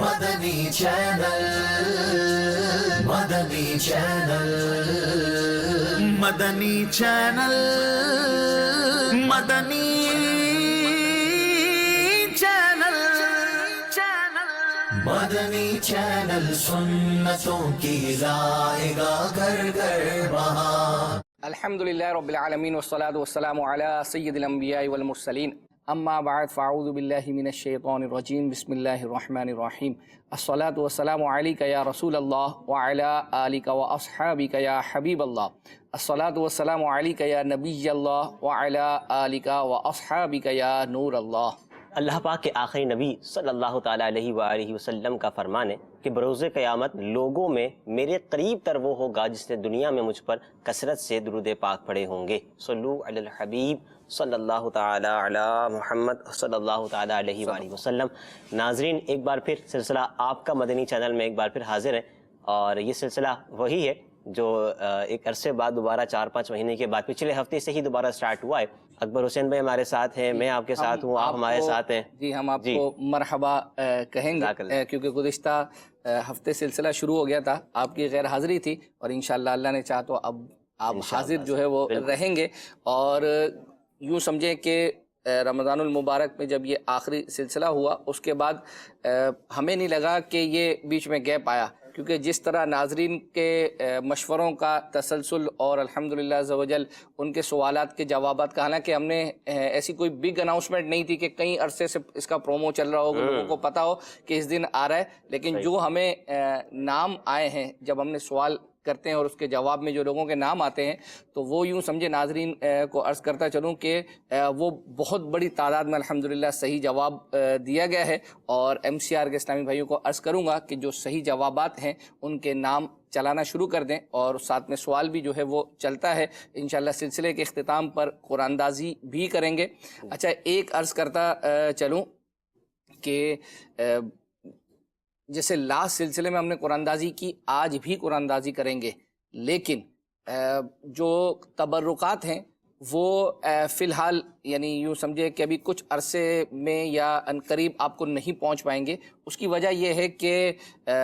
مدنی channel, مدنی channel, مدنی channel, مدنی channel, مدنی channel سنتوں کی رائے گاہ گھر گھر بہار۔ الحمدللہ رب العالمین والصلاة والسلام علی سید الانبیاء والمرسلین، اما بعد فاعوذ باللہ من الشیطان الرجیم، بسم اللہ الرحمن الرحیم۔ الصلاة والسلام علیک یا رسول اللہ وعلی آلک واصحابک یا حبیب اللہ۔ الصلاة والسلام علیک یا نبی اللہ وعلی آلک واصحابک یا نور اللہ۔ اللہ پاک کے آخری نبی صلی اللہ تعالیٰ علیہ وآلہ وسلم کا فرمان ہے کہ بروز قیامت لوگوں میں میرے قریب تر وہ ہوگا جس نے دنیا میں مجھ پر کثرت سے درود پاک پڑھے ہوں گے۔ صلو علی الحبیب صلی اللہ تعالیٰ علی محمد صلی اللہ تعالیٰ علیہ وآلہ وسلم۔ ناظرین، ایک بار پھر سلسلہ آپ کا مدنی چینل میں ایک بار پھر حاضر ہے، اور یہ سلسلہ وہی ہے جو ایک عرصے بعد دوبارہ 4-5 مہینے کے بعد پچھلے ہفتے سے ہی دوبارہ سٹارٹ ہوا ہے۔ اکبر حسین بھائی ہمارے ساتھ ہیں، میں آپ کے ساتھ ہوں، آپ ہمارے ساتھ ہیں۔ جی، ہم آپ کو مرحبا کہیں گے کیونکہ گزشتہ ہفتے سلسلہ شروع ہو گیا تھا، آپ کی غیر حاضری تھی، اور انشاءاللہ اللہ نے چاہا تو اب آپ حاضر جو ہے وہ رہیں گے۔ اور یوں سمجھیں کہ رمضان المبارک میں جب یہ آخری سلسلہ ہوا، اس کے بعد ہمیں نہیں لگا کہ یہ بیچ میں گیپ آیا، کیونکہ جس طرح ناظرین کے مشوروں کا تسلسل اور الحمدللہ عز و جل ان کے سوالات کے جوابات کا، حالانکہ ہم نے ایسی کوئی بگ اناؤنسمنٹ نہیں تھی کہ کئی عرصے سے اس کا پرومو چل رہا ہوگا، لوگوں کو پتا ہو کہ اس دن آ رہا ہے، لیکن جو ہمیں نام آئے ہیں جب ہم نے سوال کرتے ہیں اور اس کے جواب میں جو لوگوں کے نام آتے ہیں، تو وہ یوں سمجھے ناظرین کو عرض کرتا چلوں کہ وہ بہت بڑی تعداد میں الحمدللہ صحیح جواب دیا گیا ہے، اور ایم سی آر کے اسلامی بھائیوں کو عرض کروں گا کہ جو صحیح جوابات ہیں ان کے نام چلانا شروع کر دیں، اور ساتھ میں سوال بھی جو ہے وہ چلتا ہے۔ انشاءاللہ سلسلے کے اختتام پر قرآن اندازی بھی کریں گے۔ اچھا، ایک عرض کرتا چلوں کہ جیسے لاسٹ سلسلے میں ہم نے قرآن اندازی کی، آج بھی قرآن اندازی کریں گے، لیکن جو تبرکات ہیں وہ فی الحال یعنی یوں سمجھے کہ ابھی کچھ عرصے میں یا عنقریب آپ کو نہیں پہنچ پائیں گے۔ اس کی وجہ یہ ہے کہ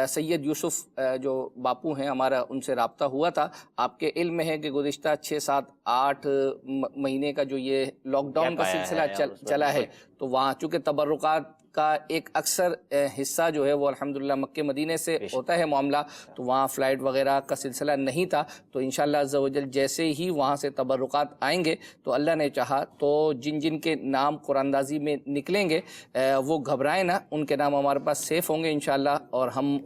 سید یوسف جو باپو ہیں ہمارا، ان سے رابطہ ہوا تھا۔ آپ کے علم میں ہے کہ گزشتہ 6-7-8 مہینے کا جو یہ لاک ڈاؤن کا سلسلہ چلا ہے، تو وہاں چونکہ تبرکات کا ایک اکثر حصہ جو ہے وہ الحمدللہ مکہ مدینے سے ہوتا ہے معاملہ، تو وہاں فلائٹ وغیرہ کا سلسلہ نہیں تھا۔ تو انشاءاللہ عز و جل جیسے ہی وہاں سے تبرکات آئیں گے تو اللہ نے چاہا تو جن جن کے نام قرآن اندازی میں نکلیں گے وہ گھبرائیں نہ، ان کے نام ہمارے پاس سیف ہوں گے انشاءاللہ، اور ہم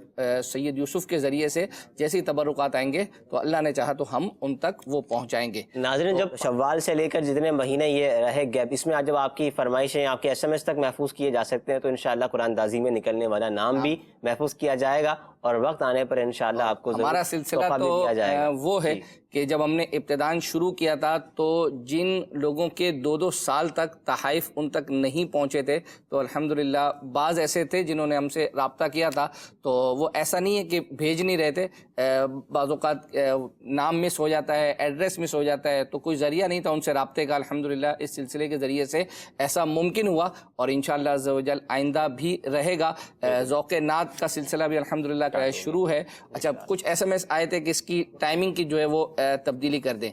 سید یوسف کے ذریعے سے جیسے ہی تبرکات آئیں گے تو اللہ نے چاہا تو ہم ان تک وہ پہنچائیں گے۔ ناظرین، جب شوال سے لے کر جتنے مہینے یہ رہے گیپ، اس میں آج جب آپ کی فرمائشیں آپ کے ایس ایم ایس تک محفوظ کیے جا سکتے ہیں تو انشاءاللہ قرآن اندازی میں نکلنے والا نام بھی محفوظ کیا جائے گا، اور وقت آنے پر انشاءاللہ آپ کو ہمارا سلسلہ تو وہ ہے کہ جب ہم نے ابتداً شروع کیا تھا تو جن لوگوں کے 2-2 سال تک تحائف ان تک نہیں پہنچے تھے، تو الحمدللہ بعض ایسے تھے جنہوں نے ہم سے رابطہ کیا تھا، تو وہ ایسا نہیں ہے کہ بھیج نہیں رہے تھے، بعض اوقات نام مس ہو جاتا ہے، ایڈریس مس ہو جاتا ہے، تو کوئی ذریعہ نہیں تھا ان سے رابطے کا۔ الحمدللہ اس سلسلے کے ذریعے سے ایسا ممکن ہوا، اور انشاءاللہ عز و جل آئندہ بھی رہے گا۔ ذوق نعت کا سلسلہ بھی الحمدللہ شروع ہے۔ اچھا، کچھ ایس ایم ایس آئے تھے کہ اس کی ٹائمنگ کی جو ہے وہ تبدیلی کر دیں۔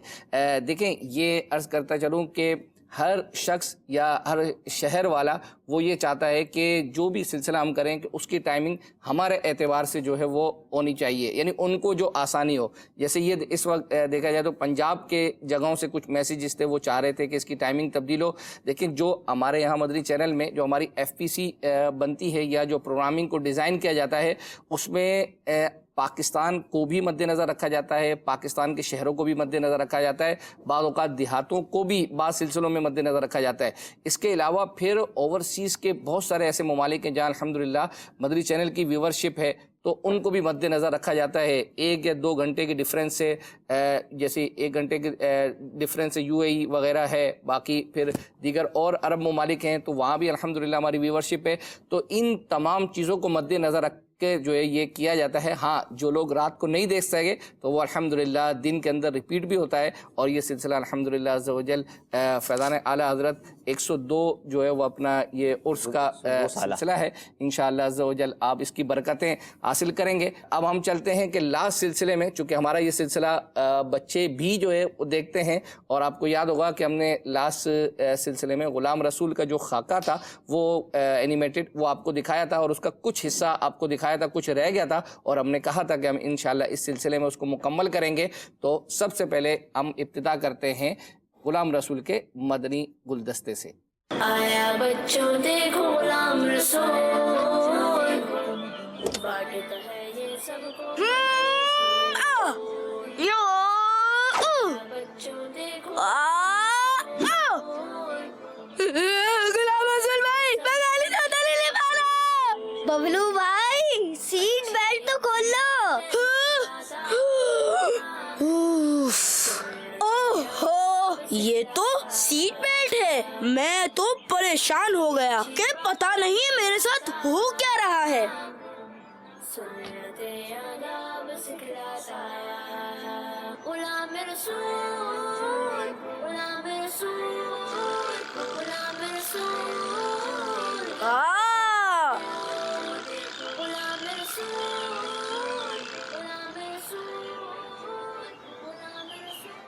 دیکھیں، یہ عرض کرتا چلوں کہ ہر شخص یا ہر شہر والا وہ یہ چاہتا ہے کہ جو بھی سلسلہ ہم کریں کہ اس کی ٹائمنگ ہمارے اعتبار سے جو ہے وہ ہونی چاہیے، یعنی ان کو جو آسانی ہو۔ جیسے یہ اس وقت دیکھا جائے تو پنجاب کے جگہوں سے کچھ میسیجز تھے، وہ چاہ رہے تھے کہ اس کی ٹائمنگ تبدیل ہو، لیکن جو ہمارے یہاں مدنی چینل میں جو ہماری ایف پی سی بنتی ہے یا جو پروگرامنگ کو ڈیزائن کیا جاتا ہے، اس میں پاکستان کو بھی مد نظر رکھا جاتا ہے، پاکستان کے شہروں کو بھی مد نظر رکھا جاتا ہے، بعض اوقات دیہاتوں کو بھی بعض سلسلوں میں مد نظر رکھا جاتا ہے۔ اس کے علاوہ پھر اوورسیز کے بہت سارے ایسے ممالک ہیں جہاں الحمدللہ مدنی چینل کی ویورشپ ہے، تو ان کو بھی مد نظر رکھا جاتا ہے۔ 1 یا 2 گھنٹے کے ڈفرینس سے، جیسے 1 گھنٹے کے ڈفرینس سے یو اے ای وغیرہ ہے، باقی پھر دیگر اور عرب ممالک ہیں، تو وہاں بھی الحمدللہ ہماری ویورشپ ہے۔ تو ان تمام چیزوں کو مد نظر رکھ کہ جو ہے یہ کیا جاتا ہے. ہاں جو لوگ رات کو نہیں دیکھ سکے تو وہ الحمدللہ دن کے اندر ریپیٹ بھی ہوتا ہے. اور یہ سلسلہ الحمدللہ عز و جل فیضان اعلیٰ حضرت 102 جو ہے وہ اپنا یہ عرس کا سلسلہ ہے. انشاءاللہ عز و جل آپ اس کی برکتیں حاصل کریں گے. اب ہم چلتے ہیں کہ لاسٹ سلسلے میں، چونکہ ہمارا یہ سلسلہ بچے بھی جو ہے وہ دیکھتے ہیں، اور آپ کو یاد ہوگا کہ ہم نے لاسٹ سلسلے میں غلام رسول کا جو خاکہ تھا وہ اینیمیٹڈ وہ آپ کو دکھایا تھا، اور اس کا کچھ حصہ آپ کو دکھایا تھا، کچھ رہ گیا تھا، اور ہم نے کہا تھا کہ ہم انشاءاللہ اس سلسلے میں اس کو مکمل کریں گے. تو سب سے پہلے ہم ابتدا کرتے ہیں غلام رسول کے مدنی گلدستے سے. آیا بچوں دیکھو غلام رسول بانٹتا ہے یہ سب کو. بچوں دیکھو غلام رسول بھائی میں گالی زیادہ نہیں لے پا رہا. ببلو بھائی سیٹ بیلٹ تو کھول لو. یہ تو سیٹ بیلٹ ہے. میں تو پریشان ہو گیا کہ پتہ نہیں میرے ساتھ ہو کیا رہا ہے. سنتے آداب سکھلاتا غلام رسول غلام رسول غلام رسول غلام رسول غلام رسول غلام رسول.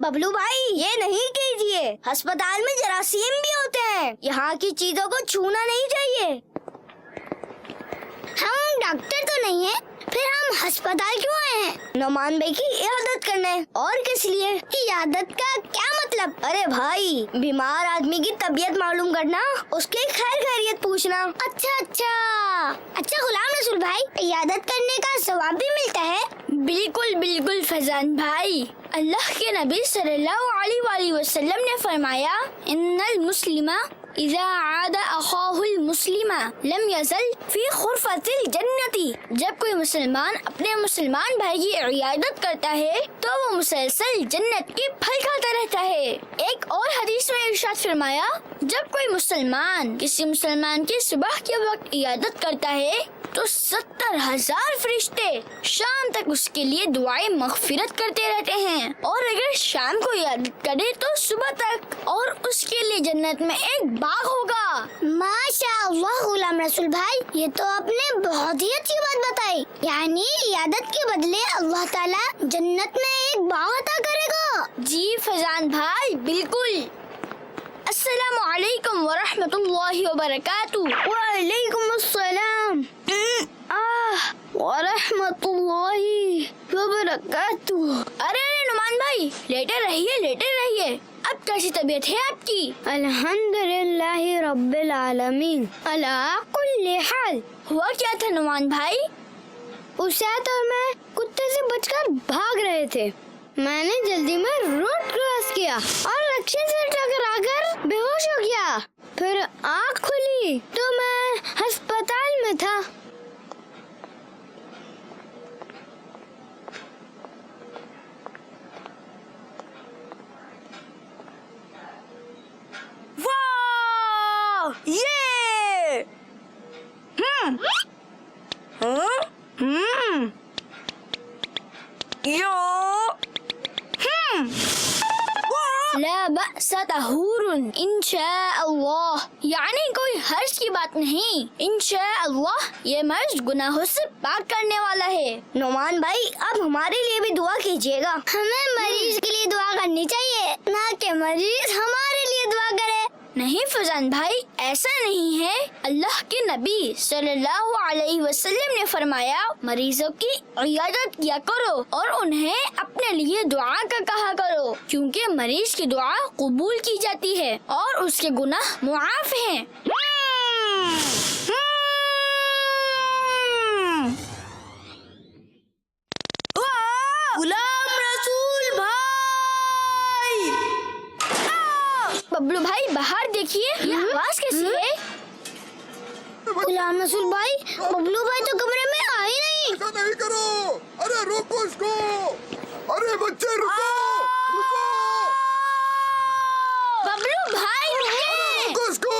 ببلو بھائی یہ نہیں کیجیے، ہسپتال میں جراثیم بھی ہوتے ہیں، یہاں کی چیزوں کو چھونا نہیں چاہیے. ہم ڈاکٹر تو نہیں ہیں، پھر ہم ہسپتال کیوں آئے ہیں؟ نعمان بھائی کی عیادت کرنے. اور کس لیے؟ عیادت کا کیا مطلب؟ ارے بھائی بیمار آدمی کی طبیعت معلوم کرنا، اس کی خیر خیریت پوچھنا. اچھا غلام رسول بھائی عیادت کرنے کا ثواب بھی ملتا ہے؟ بالکل بالکل فیضان بھائی. اللہ کے نبی صلی اللہ علیہ وآلہ وسلم نے فرمایا ان المسلم اذا عاد اخاہ المسلم لم یزل فی غرفۃ الجنۃ. جب کوئی مسلمان اپنے مسلمان بھائی کی عیادت کرتا ہے تو وہ مسلسل جنت کی پھل کھاتا رہتا ہے. ایک اور حدیث میں ارشاد فرمایا جب کوئی مسلمان کسی مسلمان کی صبح کے وقت عیادت کرتا ہے تو 70,000 فرشتے شام تک اس کے لیے دعائیں مغفرت کرتے رہتے ہیں، اور اگر شام کو عیادت کرے تو صبح تک، اور اس کے لیے جنت میں ایک باغ ہوگا. ماشاء اللہ غلام رسول بھائی یہ تو آپ نے بہت ہی اچھی بات بتائی. یعنی عیادت کے بدلے اللہ تعالیٰ جنت میں ایک باغ عطا کرے گا. جی فیضان بھائی بالکل. السلام علیکم ورحمۃ اللہ وبرکاتہ. وعلیکم السلام ورحمۃ اللہ وبرکاتہ. ارے نعمان بھائی لیٹے رہیے. اب کیسی طبیعت ہے آپ کی؟ الحمدللہ رب العالمین علی کل حال. ہوا کیا تھا نعمان بھائی؟ اسات اور میں کتے سے بچ کر بھاگ رہے تھے. میں نے جلدی میں روڈ کراس کیا اور رکشے سے ٹکرا کر بے ہوش ہو گیا. پھر آنکھ کھلی تو میں ہسپتال میں تھا. لا بأس طہور انشاء اللہ، یعنی کوئی حرج کی بات نہیں، انشاء اللہ یہ مرض گناہوں سے پاک کرنے والا ہے. نعمان بھائی اب ہمارے لیے بھی دعا کیجیے گا. ہمیں مریض کے لیے دعا کرنی چاہیے نہ کہ مریض ہمارے لیے دعا کرے. نہیں فیضان بھائی ایسا نہیں ہے. اللہ کے نبی صلی اللہ علیہ وسلم نے فرمایا مریضوں کی عیادت کیا کرو اور انہیں اپنے لیے دعا کا کہا کرو، کیونکہ مریض کی دعا قبول کی جاتی ہے اور اس کے گناہ معاف ہیں. غلام رسول بھائی ببلو بھائی باہر دیکھیے یہ آواز کیسی ہے؟ غلام رسول بھائی ببلو بھائی تو کمرے میں آئے نہیں. ایسا نہیں کرو. ارے روکو اس کو. ارے بچے رکو. ببلو بھائی روکو اس کو.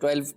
12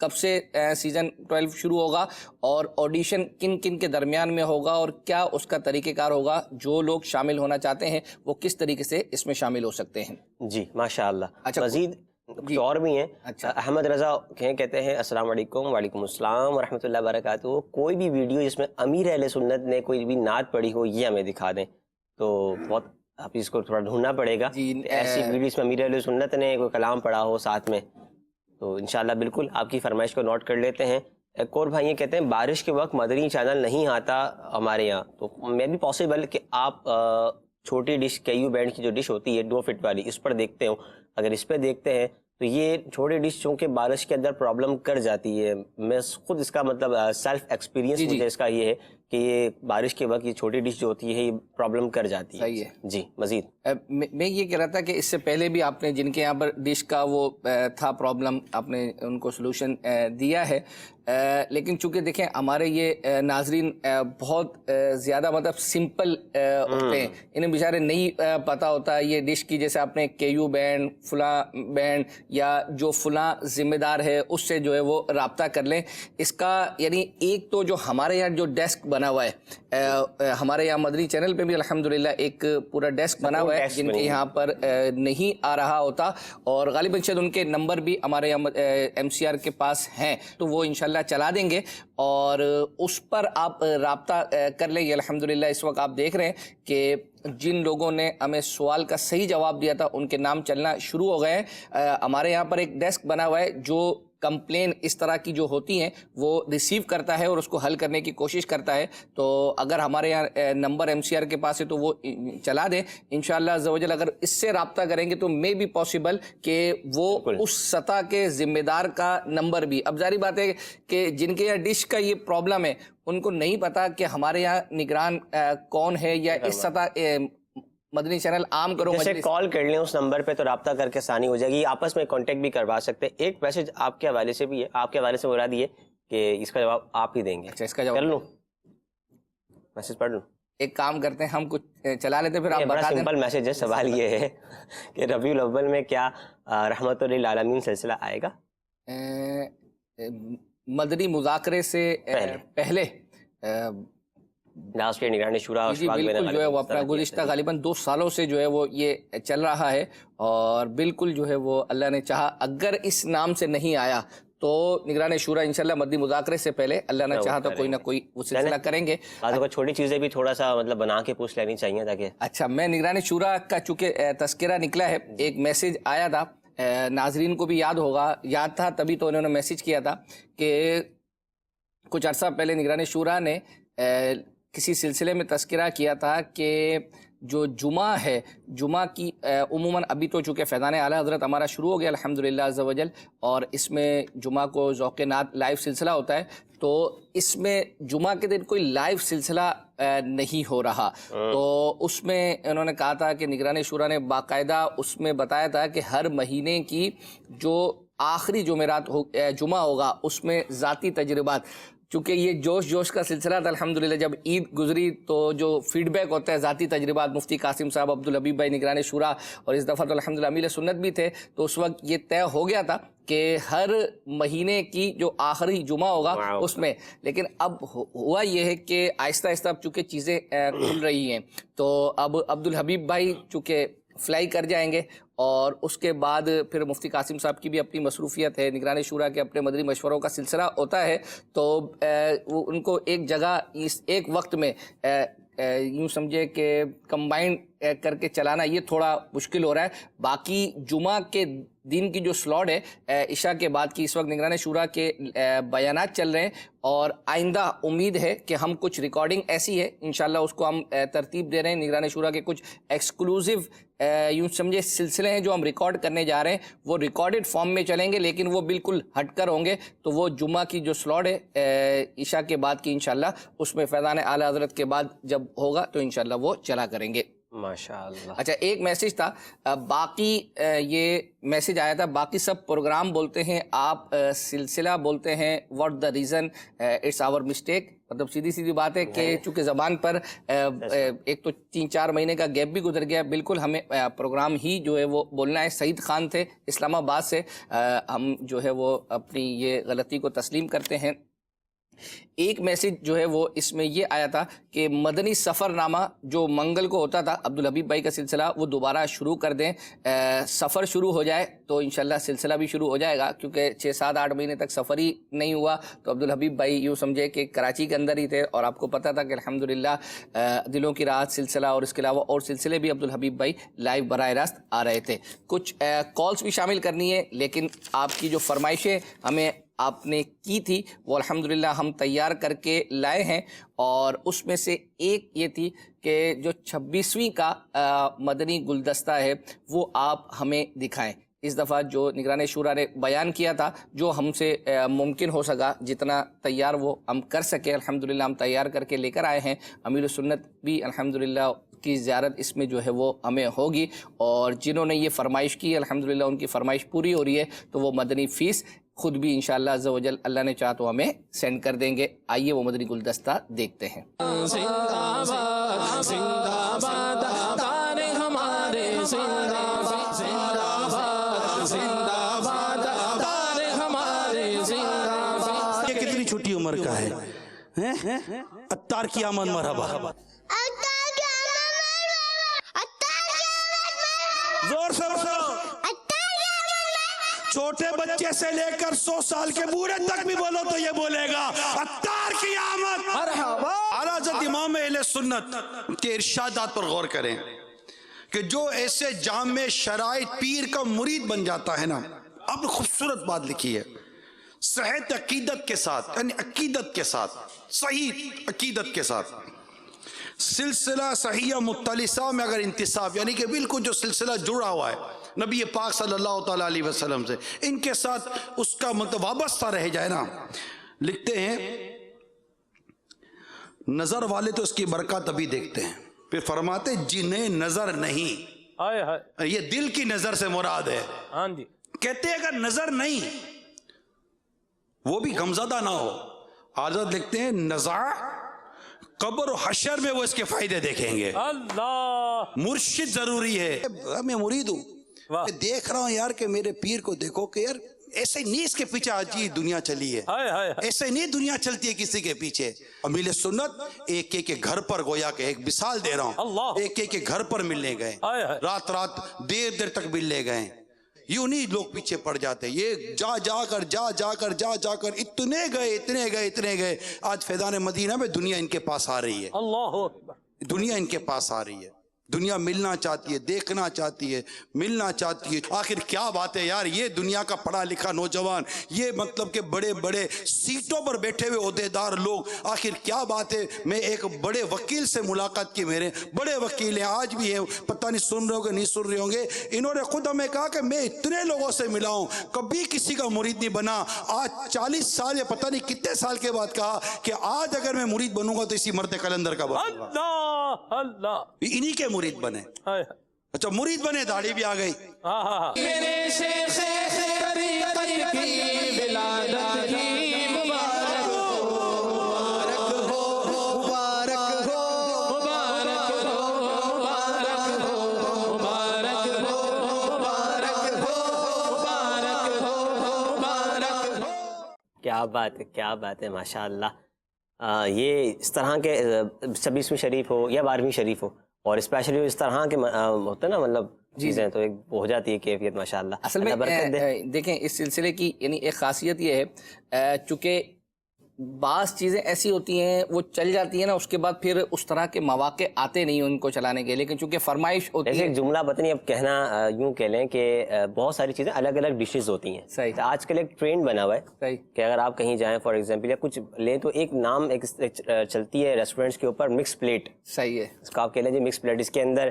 کب سے سیزن 12 شروع ہوگا اور آڈیشن کن کن کے درمیان میں ہوگا اور کیا اس کا طریقہ کار ہوگا, جو لوگ شامل ہونا چاہتے ہیں وہ کس طریقے سے اس میں شامل ہو سکتے ہیں؟ جی ماشاء اللہ. اچھا, مزید جی اور بھی ہیں. اچھا, احمد رضا کہتے ہیں السلام علیکم. وعلیکم السلام ورحمۃ اللہ وبرکاتہ. کوئی بھی ویڈیو جس میں امیر اہل سنت نے کوئی بھی نعت پڑھی ہو یہ ہمیں دکھا دیں. تو بہت آپ اس کو تھوڑا ڈھونڈنا پڑے گا. ایسی ویڈیو جس میں امیر اہل سنت نے کوئی کلام پڑھا ہو ساتھ میں, تو انشاءاللہ بالکل آپ کی فرمائش کو نوٹ کر لیتے ہیں. ایک اور بھائی یہ کہتے ہیں بارش کے وقت مدنی چینل نہیں آتا ہمارے یہاں, تو میں بھی پاسبل کہ آپ چھوٹی ڈش KU بینڈ کی جو ڈش ہوتی ہے 2 فٹ والی, اس پر دیکھتے ہوں. اگر اس پہ دیکھتے ہیں تو یہ چھوٹی ڈش چونکہ بارش کے اندر پرابلم کر جاتی ہے. میں خود اس کا مطلب سیلف ایکسپیرینس مجھے اس کا یہ ہے کہ یہ بارش کے وقت یہ چھوٹی ڈش جو ہوتی ہے یہ پرابلم کر جاتی ہے. صحیح ہے. جی مزید میں یہ کہہ رہا تھا کہ اس سے پہلے بھی آپ نے جن کے یہاں پر ڈش کا وہ تھا پرابلم, آپ نے ان کو سلوشن دیا ہے. لیکن چونکہ دیکھیں ہمارے یہ ناظرین بہت زیادہ مطلب سمپل ہوتے ہیں, انہیں بیچارے نہیں پتہ ہوتا یہ ڈش کی, جیسے آپ نے KU بینڈ فلاں بینڈ یا جو فلاں ذمہ دار ہے اس سے جو ہے وہ رابطہ کر لیں. اس کا یعنی ایک تو جو ہمارے یہاں جو ڈیسک بنا ہوا ہے, ہمارے یہاں مدنی چینل پہ بھی الحمدللہ ایک پورا ڈیسک بنا ہوا ہے جن کے یہاں پر نہیں آ رہا ہوتا, اور غالباً شاید ان کے نمبر بھی ہمارے یہاں MCR کے پاس ہیں, تو وہ انشاءاللہ چلا دیں گے اور اس پر آپ رابطہ کر لیں. یہ الحمدللہ اس وقت آپ دیکھ رہے ہیں کہ جن لوگوں نے ہمیں سوال کا صحیح جواب دیا تھا ان کے نام چلنا شروع ہو گئے ہیں. ہمارے یہاں پر ایک ڈیسک بنا ہوا ہے جو کمپلین اس طرح کی جو ہوتی ہیں وہ ریسیو کرتا ہے اور اس کو حل کرنے کی کوشش کرتا ہے. تو اگر ہمارے یہاں نمبر MCR کے پاس ہے تو وہ چلا دیں انشاءاللہ عز و جل. اگر اس سے رابطہ کریں گے تو میں بھی پاسبل کہ وہ اس سطح کے ذمہ دار کا نمبر بھی, اب ظاہری بات ہے کہ جن کے یہاں ڈش کا یہ پرابلم ہے ان کو نہیں پتا کہ ہمارے یہاں نگران کون ہے یا اس سطح مدنی چینل عام کرو. جیسے کال کر لیں اس نمبر پہ تو رابطہ کر کے آسانی ہو جائے گی, آپس میں کانٹیکٹ بھی کروا سکتے ہیں. ایک میسج آپ کے حوالے سے بھی ہے, آپ کے حوالے سے بولا دیے کہ اس کا جواب آپ ہی دیں گے. اچھا, اس کا جواب کر لوں, میسج پڑھ لوں. ایک کام کرتے ہیں ہم کچھ چلا لیتے ہیں پھر آپ بتا دیں. سمپل میسج ہے. سوال یہ ہے کہ ربیع الاول میں کیا رحمت للعالمین سلسلہ آئے گا؟ مدنی مذاکرے سے پہلے لاسٹ ایئر نگران شورا جی بالکل جو ہے وہ اپنا گزشتہ غالباً 2 سالوں سے جو ہے وہ یہ چل رہا ہے, اور بالکل جو ہے وہ اللہ نے چاہا اگر اس نام سے نہیں آیا تو نگران شورا انشاءاللہ مدنی مذاکرے سے پہلے اللہ نے چاہا تو کوئی نہ کوئی وہ سلسلہ کریں گے. چھوٹی چیزیں بھی تھوڑا سا مطلب بنا کے پوچھ لینی چاہیے تاکہ. اچھا, میں نگران شورا کا چونکہ تذکرہ نکلا ہے, ایک میسج آیا تھا, ناظرین کو بھی یاد تھا تبھی تو انہوں نے میسج کیا تھا کہ کچھ عرصہ پہلے نگران شورا نے کسی سلسلے میں تذکرہ کیا تھا کہ جو جمعہ ہے, جمعہ کی عموماً ابھی تو چونکہ فیضان اعلیٰ حضرت ہمارا شروع ہو گیا الحمدللہ عز و جل, اور اس میں جمعہ کو ذوق نعت لائیو سلسلہ ہوتا ہے, تو اس میں جمعہ کے دن کوئی لائیو سلسلہ نہیں ہو رہا. تو اس میں انہوں نے کہا تھا کہ نگران شورا نے باقاعدہ اس میں بتایا تھا کہ ہر مہینے کی جو آخری جمعہ ہوگا اس میں ذاتی تجربات, چونکہ یہ جوش کا سلسلہ تھا الحمدللہ, جب عید گزری تو جو فیڈ بیک ہوتا ہے ذاتی تجربات, مفتی قاسم صاحب, عبدالحبیب بھائی نگران شورا, اور اس دفعہ تو الحمدللہ امیر سنت بھی تھے, تو اس وقت یہ طے ہو گیا تھا کہ ہر مہینے کی جو آخری جمعہ ہوگا اس میں. لیکن اب ہوا یہ ہے کہ آہستہ آہستہ اب چونکہ چیزیں کھل رہی ہیں تو اب عبدالحبیب بھائی چونکہ فلائی کر جائیں گے, اور اس کے بعد پھر مفتی قاسم صاحب کی بھی اپنی مصروفیت ہے, نگران شورا کے اپنے مدنی مشوروں کا سلسلہ ہوتا ہے, تو ان کو ایک جگہ اس ایک وقت میں یوں سمجھے کہ کمبائنڈ کر کے چلانا یہ تھوڑا مشکل ہو رہا ہے. باقی جمعہ کے دن کی جو سلاٹ ہے عشاء کے بعد کی, اس وقت نگران شورا کے بیانات چل رہے ہیں, اور آئندہ امید ہے کہ ہم کچھ ریکارڈنگ ایسی ہے انشاءاللہ اس کو ہم ترتیب دے رہے ہیں. نگران شورا کے کچھ ایکسکلوزیو یوں سمجھے سلسلے ہیں جو ہم ریکارڈ کرنے جا رہے ہیں, وہ ریکارڈڈ فارم میں چلیں گے لیکن وہ بالکل ہٹ کر ہوں گے. تو وہ جمعہ کی جو سلاٹ ہے عشاء کے بعد کی انشاءاللہ اس میں فیضان اعلیٰ حضرت کے بعد جب ہوگا تو انشاءاللہ وہ چلا کریں گے. ماشاء اللہ. اچھا ایک میسج تھا باقی یہ میسج آیا تھا باقی سب پروگرام بولتے ہیں آپ سلسلہ بولتے ہیں what the reason it's our mistake. مطلب سیدھی سیدھی بات ہے کہ چونکہ زبان پر ایک تو 3-4 مہینے کا گیپ بھی گزر گیا, بالکل ہمیں پروگرام ہی جو ہے وہ بولنا ہے. سعید خان تھے اسلام آباد سے, ہم جو ہے وہ اپنی یہ غلطی کو تسلیم کرتے ہیں. ایک میسج جو ہے وہ اس میں یہ آیا تھا کہ مدنی سفر نامہ جو منگل کو ہوتا تھا عبدالحبیب بھائی کا سلسلہ وہ دوبارہ شروع کر دیں. سفر شروع ہو جائے تو انشاءاللہ سلسلہ بھی شروع ہو جائے گا, کیونکہ 6-7-8 مہینے تک سفر ہی نہیں ہوا. تو عبدالحبیب بھائی یوں سمجھے کہ کراچی کے اندر ہی تھے, اور آپ کو پتہ تھا کہ الحمدللہ دلوں کی راحت سلسلہ اور اس کے علاوہ اور سلسلے بھی عبدالحبیب بھائی لائیو براہ راست آ رہے تھے. کچھ کالس بھی شامل کرنی ہے, لیکن آپ کی جو فرمائشیں ہمیں آپ نے کی تھی وہ الحمدللہ ہم تیار کر کے لائے ہیں, اور اس میں سے ایک یہ تھی کہ جو 26ویں کا مدنی گلدستہ ہے وہ آپ ہمیں دکھائیں. اس دفعہ جو نگران شورا نے بیان کیا تھا, جو ہم سے ممکن ہو سکا جتنا تیار وہ ہم کر سکے الحمدللہ ہم تیار کر کے لے کر آئے ہیں. امیر السنت بھی الحمدللہ کی زیارت اس میں جو ہے وہ ہمیں ہوگی, اور جنہوں نے یہ فرمائش کی الحمدللہ ان کی فرمائش پوری ہو رہی ہے, تو وہ مدنی فیس خود بھی انشاءاللہ عز و جل اللہ نے چاہا تو ہمیں سینڈ کر دیں گے. آئیے وہ مدنی گلدستہ دیکھتے ہیں. یہ کتنی چھوٹی عمر کا ہے, عطار کی آمد مرحبا. زور سے بولو. چھوٹے بچے سے لے کر 100 سال کے بوڑھے تک بھی بولو تو یہ بولے گا عطار کی آمد مرحبا. اعلیٰ حضرت امام اہل سنت کے ارشادات پر غور کریں کہ جو ایسے جامع شرائط پیر کا مرید بن جاتا ہے نا, آپ نے خوبصورت بات لکھی ہے, صحت عقیدت کے ساتھ, یعنی عقیدت کے ساتھ, صحیح عقیدت کے ساتھ, سلسلہ صحیحہ مختلصہ میں اگر انتصاب, یعنی کہ بالکل جو سلسلہ جڑا ہوا ہے نبی پاک صلی اللہ تعالیٰ علیہ وسلم سے, ان کے ساتھ اس کا مطلب وابستہ رہ جائے نا. لکھتے ہیں نظر والے تو اس کی برکات ابھی دیکھتے ہیں, پھر فرماتے جنہیں نظر نہیں, یہ دل کی نظر سے مراد ہے. کہتے ہیں اگر نظر نہیں وہ بھی غمزدہ نہ ہو. حضرت لکھتے ہیں نزع قبر و حشر میں وہ اس کے فائدے دیکھیں گے. اللہ مرشد ضروری ہے. میں مرید ہوں, دیکھ رہا ہوں یار کہ میرے پیر کو دیکھو کہ یار ایسے نہیں اس کے پیچھے آج ہی دنیا چلی ہے, ایسے نہیں دنیا چلتی ہے کسی کے پیچھے. امیل سنت ایک ایک کے گھر پر, گویا کہ ایک مثال دے رہا ہوں, ایک ایک کے گھر پر ملنے گئے, رات رات دیر دیر تک ملنے گئے. یوں نہیں لوگ پیچھے پڑ جاتے, یہ جا کر اتنے گئے. آج فیضان مدینہ میں دنیا ان کے پاس آ رہی ہے, دنیا ان کے پاس آ رہی ہے. دنیا ملنا چاہتی ہے, دیکھنا چاہتی ہے, ملنا چاہتی ہے. آخر کیا بات ہے یار, یہ دنیا کا پڑھا لکھا نوجوان, یہ مطلب کہ بڑے بڑے سیٹوں پر بیٹھے ہوئے عہدیدار لوگ, آخر کیا بات ہے. میں ایک بڑے وکیل سے ملاقات کی, میرے بڑے وکیل ہیں آج بھی ہیں, پتہ نہیں سن رہے ہوں گے نہیں سن رہے ہوں گے. انہوں نے خود ہمیں کہا کہ میں اتنے لوگوں سے ملا ہوں, کبھی کسی کا مرید نہیں بنا. آج 40 سال یا پتہ نہیں کتنے سال کے بعد کہا کہ آج اگر میں مرید بنوں گا تو اسی مرد قلندر کا بنوں گا. اللہ انہی کے مرید بنے. اچھا مرید بنے, داڑھی بھی آ گئی. میرے شیخ طریقت کی ولادت کی مبارک ہو, مبارک ہو, مبارک ہو, مبارک ہو, مبارک ہو, مبارک ہو, مبارک ہو, مبارک ہو, مبارک ہو. کیا بات ہے, کیا بات ہے, ماشاء اللہ. یہ اس طرح کے 26ویں شریف ہو یا 12ویں شریف ہو, اور اسپیشلی اس طرح کے ہوتے ہیں نا مطلب چیزیں, تو ایک ہو جاتی ہے کیفیت ماشاءاللہ. اصل میں دیکھیں اس سلسلے کی یعنی ایک خاصیت یہ ہے, چونکہ بعض چیزیں ایسی ہوتی ہیں وہ چل جاتی ہیں نا, اس کے بعد پھر اس طرح کے مواقع آتے نہیں ان کو چلانے کے, لیکن چونکہ فرمائش ہوتی ہے. ایک جملہ پتہ اب کہنا یوں کہہ لیں کہ بہت ساری چیزیں الگ الگ ڈشز ہوتی ہیں. صحیح. آج کل ایک ٹرینڈ بنا ہوا ہے صحیح کہ اگر آپ کہیں جائیں فار ایگزامپل یا کچھ لیں تو ایک نام ایک چلتی ہے ریسٹورینٹس کے اوپر, مکس پلیٹ. صحیح ہے, اس کا آپ کہہ لیجیے مکس پلیٹ. اس کے اندر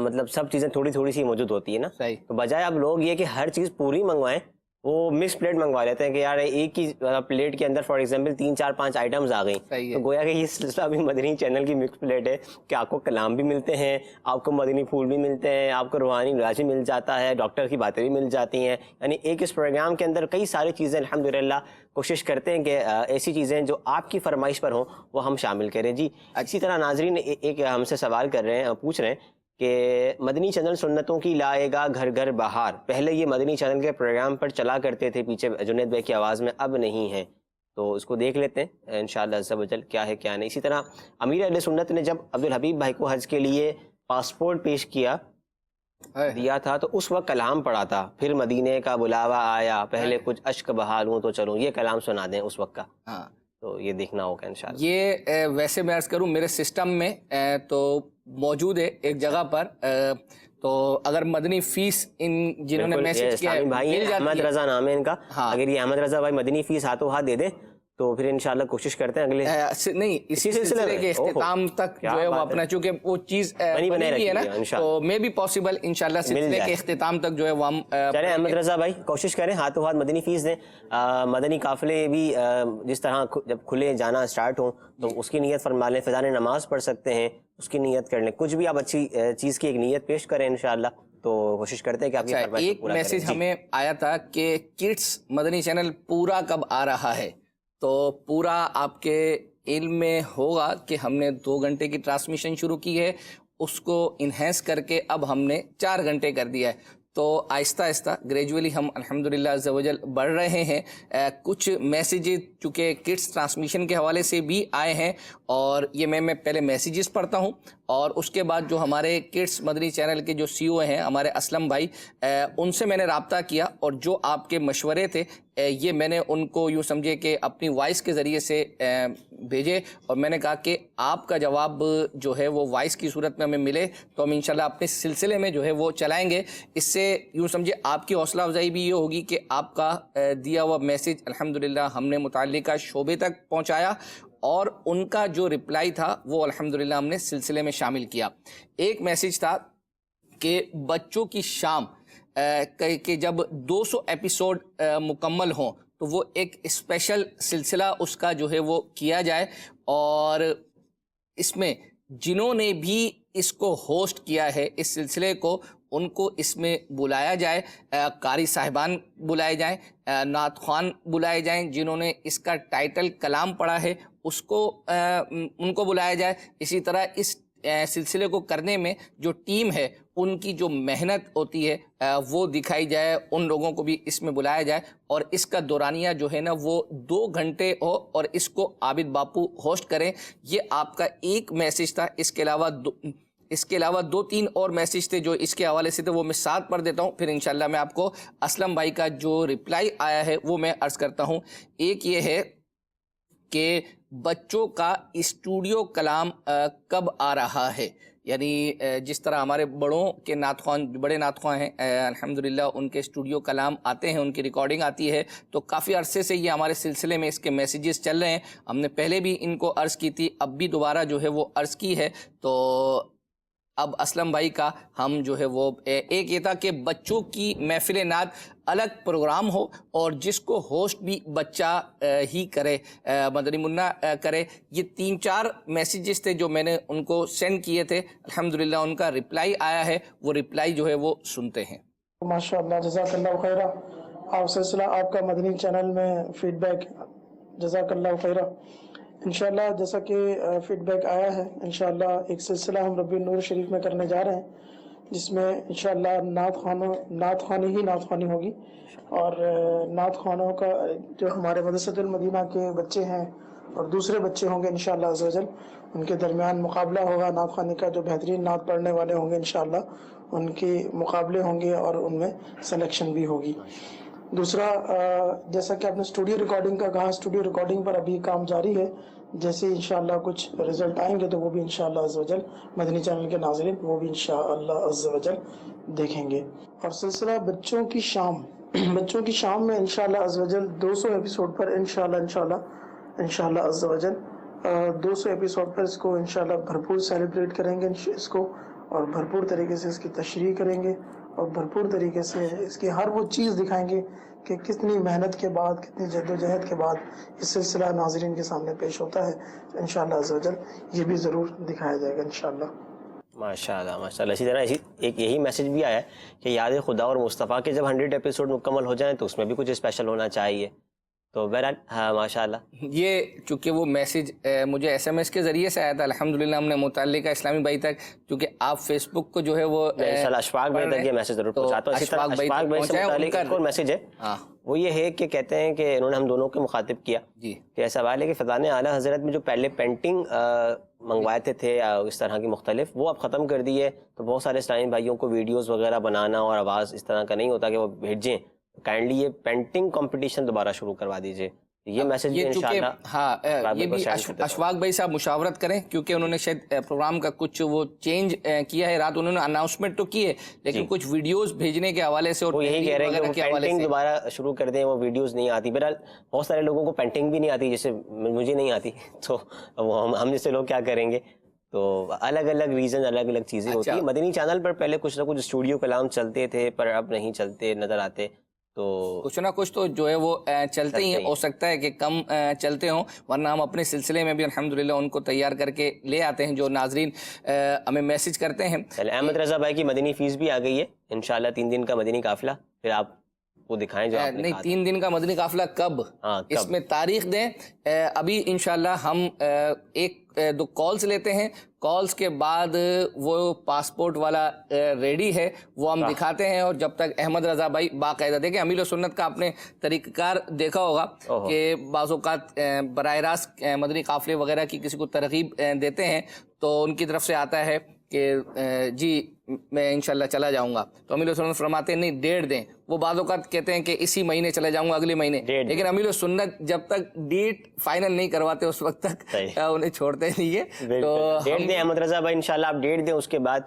مطلب سب چیزیں تھوڑی تھوڑی سی موجود ہوتی ہے نا. صحیح. تو بجائے اب لوگ یہ کہ ہر چیز پوری منگوائیں, وہ مکس پلیٹ منگوا لیتے ہیں کہ یار ایک ہی پلیٹ کے اندر فار ایگزامپل 3 4 5 آئٹمز آ گئیں، تو گویا کہ یہ سلسلہ بھی مدنی چینل کی مکس پلیٹ ہے کہ آپ کو کلام بھی ملتے ہیں، آپ کو مدنی پھول بھی ملتے ہیں، آپ کو روحانی علاج بھی مل جاتا ہے، ڈاکٹر کی باتیں بھی مل جاتی ہیں، یعنی ایک اس پروگرام کے اندر کئی ساری چیزیں الحمدللہ کوشش کرتے ہیں کہ ایسی چیزیں جو آپ کی فرمائش پر ہوں وہ ہم شامل کریں. جی اسی طرح ناظرین ایک ہم سے سوال کر رہے ہیں، پوچھ رہے ہیں کہ مدنی چینل سنتوں کی لائے گا گھر گھر بہار، پہلے یہ مدنی چینل کے پروگرام پر چلا کرتے تھے پیچھے جنید بھائی کی آواز میں، اب نہیں ہے، تو اس کو دیکھ لیتے ہیں انشاءاللہ عز و جل کیا ہے کیا نہیں. اسی طرح امیر اہل سنت نے جب عبدالحبیب بھائی کو حج کے لیے پاسپورٹ پیش دیا تھا تو اس وقت کلام پڑھا تھا، پھر مدینے کا بلاوا آیا، پہلے کچھ اشک بہا لوں تو چلوں، یہ کلام سنا دیں اس وقت کا. تو یہ دیکھنا ہوگا انشاءاللہ. یہ ویسے میں عرض کروں میرے سسٹم میں تو موجود ہے ایک جگہ پر، تو اگر مدنی فیس ان جنہوں نے میسج کیا ہے بھائی احمد رضا نام ہے ان کا، اگر یہ احمد رضا بھائی مدنی فیس ہاتھوں ہاتھ دے دیں تو پھر انشاءاللہ کوشش کرتے ہیں اگلے نہیں اسی سلسلے کے اختتام تک جو ہے وہ اپنا، چونکہ وہ چیز بنی ہے نا، تو میں بھی پاسبل انشاءاللہ سلسلے کے اختتام تک جو ہے وہ ہم چلیں. احمد رضا بھائی کوشش کریں ہاتھوں ہاتھ مدنی فیس دیں. مدنی قافلے بھی جس طرح جب کھلے جانا اسٹارٹ ہوں تو اس کی نیت فرما لیں، فضان نماز پڑھ سکتے ہیں اس کی نیت کر لیں، کچھ بھی آپ اچھی چیز کی ایک نیت پیش کریں انشاءاللہ. تو کوشش کرتے ہیں کہ آپ کی فرمائش ایک میسج ہمیں آیا تھا کہ کڈس مدنی چینل پورا کب آ رہا ہے، تو پورا آپ کے علم میں ہوگا کہ ہم نے 2 گھنٹے کی ٹرانسمیشن شروع کی ہے، اس کو انہینس کر کے اب ہم نے 4 گھنٹے کر دیا ہے. تو آہستہ آہستہ گریجولی ہم الحمدللہ عز و جل بڑھ رہے ہیں. کچھ میسیجز چونکہ کڈس ٹرانسمیشن کے حوالے سے بھی آئے ہیں، اور یہ میں پہلے میسیجز پڑھتا ہوں اور اس کے بعد جو ہمارے کڈس مدنی چینل کے جو سی او ہیں ہمارے اسلم بھائی، ان سے میں نے رابطہ کیا اور جو آپ کے مشورے تھے یہ میں نے ان کو یوں سمجھے کہ اپنی وائس کے ذریعے سے بھیجے، اور میں نے کہا کہ آپ کا جواب جو ہے وہ وائس کی صورت میں ہمیں ملے تو ہم انشاءاللہ اپنے سلسلے میں جو ہے وہ چلائیں گے. اس سے یوں سمجھے آپ کی حوصلہ افزائی بھی یہ ہوگی کہ آپ کا دیا ہوا میسج الحمدللہ ہم نے متعلقہ شعبے تک پہنچایا، اور ان کا جو رپلائی تھا وہ الحمدللہ ہم نے سلسلے میں شامل کیا. ایک میسج تھا کہ بچوں کی شام کہ جب 200 ایپیسوڈ مکمل ہوں تو وہ ایک اسپیشل سلسلہ اس کا جو ہے وہ کیا جائے، اور اس میں جنہوں نے بھی اس کو ہوسٹ کیا ہے اس سلسلے کو ان کو اس میں بلایا جائے، قاری صاحبان بلائے جائیں، نعت خوان بلائے جائیں، جنہوں نے اس کا ٹائٹل کلام پڑھا ہے اس کو ان کو بلایا جائے. اسی طرح اس سلسلے کو کرنے میں جو ٹیم ہے ان کی جو محنت ہوتی ہے وہ دکھائی جائے، ان لوگوں کو بھی اس میں بلایا جائے، اور اس کا دورانیہ جو ہے نا وہ 2 گھنٹے ہو اور اس کو عابد باپو ہوسٹ کریں. یہ آپ کا ایک میسج تھا. اس کے علاوہ 2-3 اور میسیج تھے جو اس کے حوالے سے تھے، وہ میں ساتھ پڑھ دیتا ہوں، پھر انشاءاللہ میں آپ کو اسلم بھائی کا جو رپلائی آیا ہے وہ میں عرض کرتا ہوں. ایک یہ ہے کہ بچوں کا اسٹوڈیو کلام کب آ رہا ہے، یعنی جس طرح ہمارے بڑوں کے نعت خوان، بڑے نعت خوان ہیں الحمدللہ ان کے اسٹوڈیو کلام آتے ہیں، ان کی ریکارڈنگ آتی ہے، تو کافی عرصے سے یہ ہمارے سلسلے میں اس کے میسیجز چل رہے ہیں. ہم نے پہلے بھی ان کو عرض کی تھی، اب بھی دوبارہ جو ہے وہ عرض کی ہے. تو اب اسلم بھائی کا ہم جو ہے وہ ایک یہ تھا کہ بچوں کی محفل نعت الگ پروگرام ہو اور جس کو ہوسٹ بھی بچہ ہی کرے، مدنی منا کرے. یہ 3-4 میسیجز تھے جو میں نے ان کو سینڈ کیے تھے، الحمدللہ ان کا رپلائی آیا ہے، وہ رپلائی جو ہے وہ سنتے ہیں. ماشاءاللہ جزاک اللہ خیرہ. آپ سلسلہ آپ کا مدنی چینل میں فیڈ بیک، جزاک اللہ خیرہ. انشاءاللہ جیسا کہ فیڈ بیک آیا ہے، انشاءاللہ ایک سلسلہ ہم ربیع النور شریف میں کرنے جا رہے ہیں جس میں انشاءاللہ نعت خوانی ہوگی، اور نعت خوانوں کا جو ہمارے مدرسۃ المدینہ کے بچے ہیں اور دوسرے بچے ہوں گے انشاءاللہ عز و جل، ان کے درمیان مقابلہ ہوگا نعت خوانی کا. جو بہترین نعت پڑھنے والے ہوں گے انشاءاللہ ان کے مقابلے ہوں گے اور ان میں سلیکشن بھی ہوگی. دوسرا جیسا کہ آپ نے اسٹوڈیو ریکارڈنگ کا کہا، اسٹوڈیو ریکارڈنگ پر ابھی کام جاری ہے. جیسے انشاءاللہ کچھ رزلٹ آئیں گے تو وہ بھی انشاءاللہ عز و جل مدنی چینل کے ناظرین وہ بھی انشاءاللہ عز و جل دیکھیں گے. اور سلسلہ بچوں کی شام میں انشاءاللہ عز و جل 200 ایپیسوڈ پر انشاءاللہ عز و جل 200 ایپیسوڈ پر اس کو انشاءاللہ بھرپور سیلیبریٹ کریں گے اس کو، اور بھرپور طریقے سے اس کی تشریح کریں گے اور بھرپور طریقے سے اس کی ہر وہ چیز دکھائیں گے کہ کتنی محنت کے بعد، کتنی جد و جہد کے بعد یہ سلسلہ ناظرین کے سامنے پیش ہوتا ہے. انشاءاللہ عز و جل یہ بھی ضرور دکھایا جائے گا انشاءاللہ. ماشاء اللہ ماشاء اللہ. اسی طرح ایک یہی میسج بھی آیا ہے کہ یاد خدا اور مصطفیٰ کے جب 100 ایپیسوڈ مکمل ہو جائیں تو اس میں بھی کچھ اسپیشل ہونا چاہیے. تو بہرحال ہاں ماشاء اللہ. یہ چونکہ وہ میسج مجھے SMS کے ذریعے سے آیا تھا، الحمدللہ ہم نے متعلقہ اسلامی بھائی تک، کیونکہ آپ فیس بک کو جو ہے وہ اشفاق بھائی تک یہ میسج ضرور پہنچاتا ہوں. اسی طرح اشفاق بھائی سے متعلق ایک اور میسج ہے، وہ یہ ہے کہ کہتے ہیں کہ انہوں نے ہم دونوں کو مخاطب کیا جی کہ ایسا سوال ہے کہ فضان اعلیٰ حضرت میں جو پہلے پینٹنگ منگوائے تھے اس طرح کی مختلف، وہ اب ختم کر دی ہے. تو بہت سارے اسلامی بھائیوں کو ویڈیوز وغیرہ بنانا اور آواز اس طرح کا نہیں ہوتا کہ وہ بھیجیں، کائنڈلی یہ پینٹنگ کمپٹیشن دوبارہ شروع کروا دیجیے. یہ میسج بھی انشاءاللہ ہاں یہ بھی اشفاق بھائی صاحب مشاورت کریں، کیونکہ انہوں نے شاید پروگرام کا کچھ وہ چینج کیا ہے. رات انہوں نے اناؤنسمنٹ تو کی ہے لیکن کچھ ویڈیوز بھیجنے کے حوالے سے اور وہ یہی کہہ رہے ہیں کہ پینٹنگ دوبارہ شروع کر دیں، وہ ویڈیوز نہیں آتی. بہرحال بہت سارے لوگوں کو پینٹنگ بھی نہیں آتی، جیسے مجھے نہیں آتی، تو ہم جیسے لوگ کیا کریں گے. تو الگ الگ ریزن، الگ الگ چیزیں ہوتی ہیں. مدنی چینل پر پہلے کچھ نہ کچھ اسٹوڈیو کلام چلتے تھے پر اب نہیں چلتے نظر آتے. تو کچھ نہ کچھ تو جو ہے وہ چلتے ہی ہیں. ہو سکتا ہے کہ کم چلتے ہوں، ورنہ ہم اپنے سلسلے میں بھی الحمدللہ ان کو تیار کر کے لے آتے ہیں جو ناظرین ہمیں میسج کرتے ہیں. احمد رضا بھائی کی مدنی فیس بھی آ گئی ہے انشاءاللہ. 3 دن کا مدنی قافلہ، پھر آپ وہ دکھائیں جو آپ نے نہیں 3 دن کا مدنی قافلہ کب، اس میں تاریخ دیں. ابھی انشاءاللہ ہم 1-2 کالز لیتے ہیں، کالز کے بعد وہ پاسپورٹ والا ریڈی ہے وہ ہم دکھاتے ہیں. اور جب تک احمد رضا بھائی باقاعدہ دیکھیں، امیل و سنت کا آپ نے طریقہ کار دیکھا ہوگا کہ بعض اوقات براہ راست مدنی قافلے وغیرہ کی کسی کو ترغیب دیتے ہیں تو ان کی طرف سے آتا ہے کہ جی میں انشاءاللہ چلا جاؤں گا، تو امیل و سنت فرماتے ہیں نہیں ڈیٹ دیں. وہ بعض اوقات کہتے ہیں کہ اسی مہینے چلے جاؤں گا، اگلے مہینے، لیکن امیل و سنت جب تک ڈیٹ فائنل نہیں کرواتے اس وقت تک انہیں چھوڑتے نہیں ہے. تو ڈیٹ دیں احمد رضا بھائی، انشاءاللہ آپ ڈیٹ دیں. اس کے بعد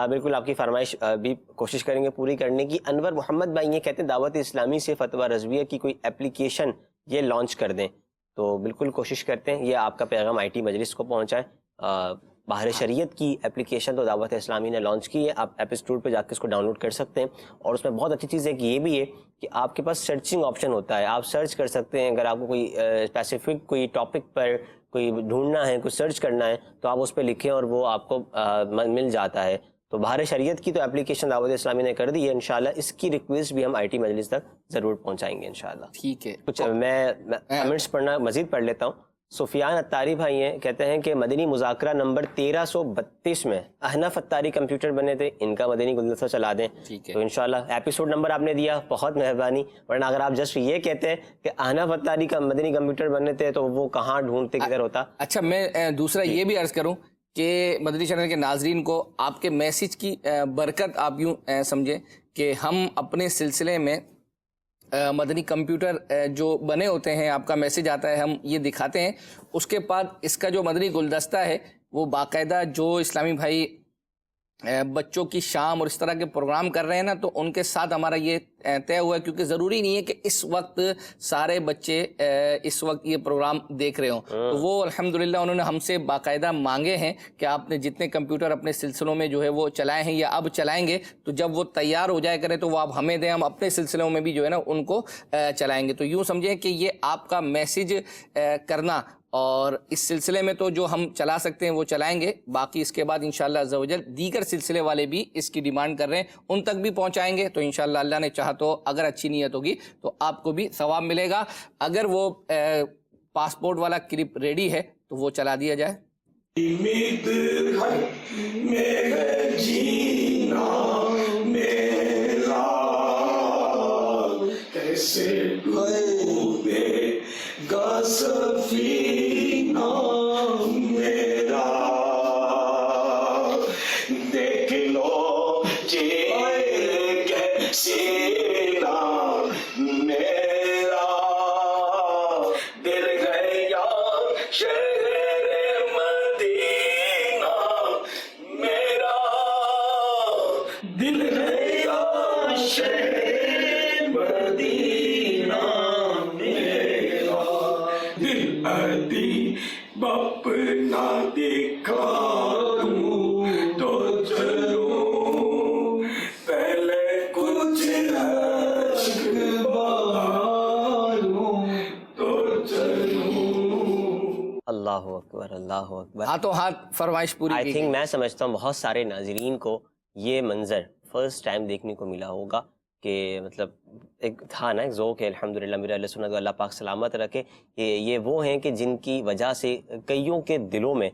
بالکل آپ کی فرمائش بھی کوشش کریں گے پوری کرنے کی. انور محمد بھائی یہ کہتے ہیں دعوت اسلامی سے فتویٰ رضویہ کی کوئی اپلیکیشن یہ لانچ کر دیں. تو بالکل کوشش کرتے ہیں یہ آپ کا پیغام IT مجلس کو پہنچائیں. باہر شریعت کی اپلیکیشن تو دعوت اسلامی نے لانچ کی ہے، آپ ایپ اسٹور پہ جا کے اس کو ڈاؤن لوڈ کر سکتے ہیں. اور اس میں بہت اچھی چیز ہے کہ یہ بھی ہے کہ آپ کے پاس سرچنگ آپشن ہوتا ہے، آپ سرچ کر سکتے ہیں. اگر آپ کو کوئی اسپیسیفک کوئی ٹاپک پر کوئی ڈھونڈنا ہے، کوئی سرچ کرنا ہے تو آپ اس پہ لکھیں اور وہ آپ کو مل جاتا ہے. تو باہر شریعت کی تو اپلیکیشن دعوت اسلامی نے کر دی ہے، انشاءاللہ اس کی ریکویسٹ بھی ہم IT مجلس تک ضرور پہنچائیں گے انشاءاللہ. ٹھیک ہے. کچھ میں کمنٹس پڑھنا مزید پڑھ لیتا ہوں. سفیان اتاری بھائی ہیں، کہتے ہیں کہ مدنی مذاکرہ نمبر 1332 میں احنف اتاری کمپیوٹر بنے تھے، ان کا مدنی گلدستہ چلا دیں. تو انشاءاللہ ایپیسوڈ نمبر آپ نے دیا، بہت مہربانی. ورنہ اگر آپ جسٹ یہ کہتے ہیں کہ احنف اتاری کا مدنی کمپیوٹر بنے تھے تو وہ کہاں ڈھونڈتے کدھر ہوتا. اچھا میں دوسرا یہ بھی عرض کروں کہ مدنی چینل کے ناظرین کو آپ کے میسج کی برکت آپ یوں سمجھیں کہ ہم اپنے سلسلے میں مدنی کمپیوٹر جو بنے ہوتے ہیں، آپ کا میسج آتا ہے، ہم یہ دکھاتے ہیں. اس کے بعد اس کا جو مدنی گلدستہ ہے وہ باقاعدہ جو اسلامی بھائی بچوں کی شام اور اس طرح کے پروگرام کر رہے ہیں نا، تو ان کے ساتھ ہمارا یہ طے ہوا ہے، کیونکہ ضروری نہیں ہے کہ اس وقت سارے بچے اس وقت یہ پروگرام دیکھ رہے ہوں. تو وہ الحمدللہ انہوں نے ہم سے باقاعدہ مانگے ہیں کہ آپ نے جتنے کمپیوٹر اپنے سلسلوں میں جو ہے وہ چلائے ہیں یا اب چلائیں گے تو جب وہ تیار ہو جائے کریں تو وہ آپ ہمیں دیں، ہم اپنے سلسلوں میں بھی جو ہے نا ان کو چلائیں گے. تو یوں سمجھیں کہ یہ آپ کا میسج کرنا، اور اس سلسلے میں تو جو ہم چلا سکتے ہیں وہ چلائیں گے. باقی اس کے بعد انشاءاللہ عز و جل دیگر سلسلے والے بھی اس کی ڈیمانڈ کر رہے ہیں، ان تک بھی پہنچائیں گے. تو انشاءاللہ اللہ نے چاہا تو اگر اچھی نیت ہوگی تو آپ کو بھی ثواب ملے گا. اگر وہ پاسپورٹ والا کلپ ریڈی ہے تو وہ چلا دیا جائے. سفینہ میرا دیکھ لو جی سینا میرا دل گیا شہر مدینہ میرا دل گیا شہر مدینہ باپ نہ دکھا دوں تو چلوں پہلے اللہ اکبر اللہ اکبر. ہاتھوں ہاتھ فرمائش پوری آئی کی تھنک گئی. میں سمجھتا ہوں بہت سارے ناظرین کو یہ منظر فرسٹ ٹائم دیکھنے کو ملا ہوگا کہ مطلب ایک تھا نا ایک ذوق ہے. الحمدللہ میرا اللہ سنت اللہ پاک سلامت رکھے. یہ وہ ہیں کہ جن کی وجہ سے کئیوں کے دلوں میں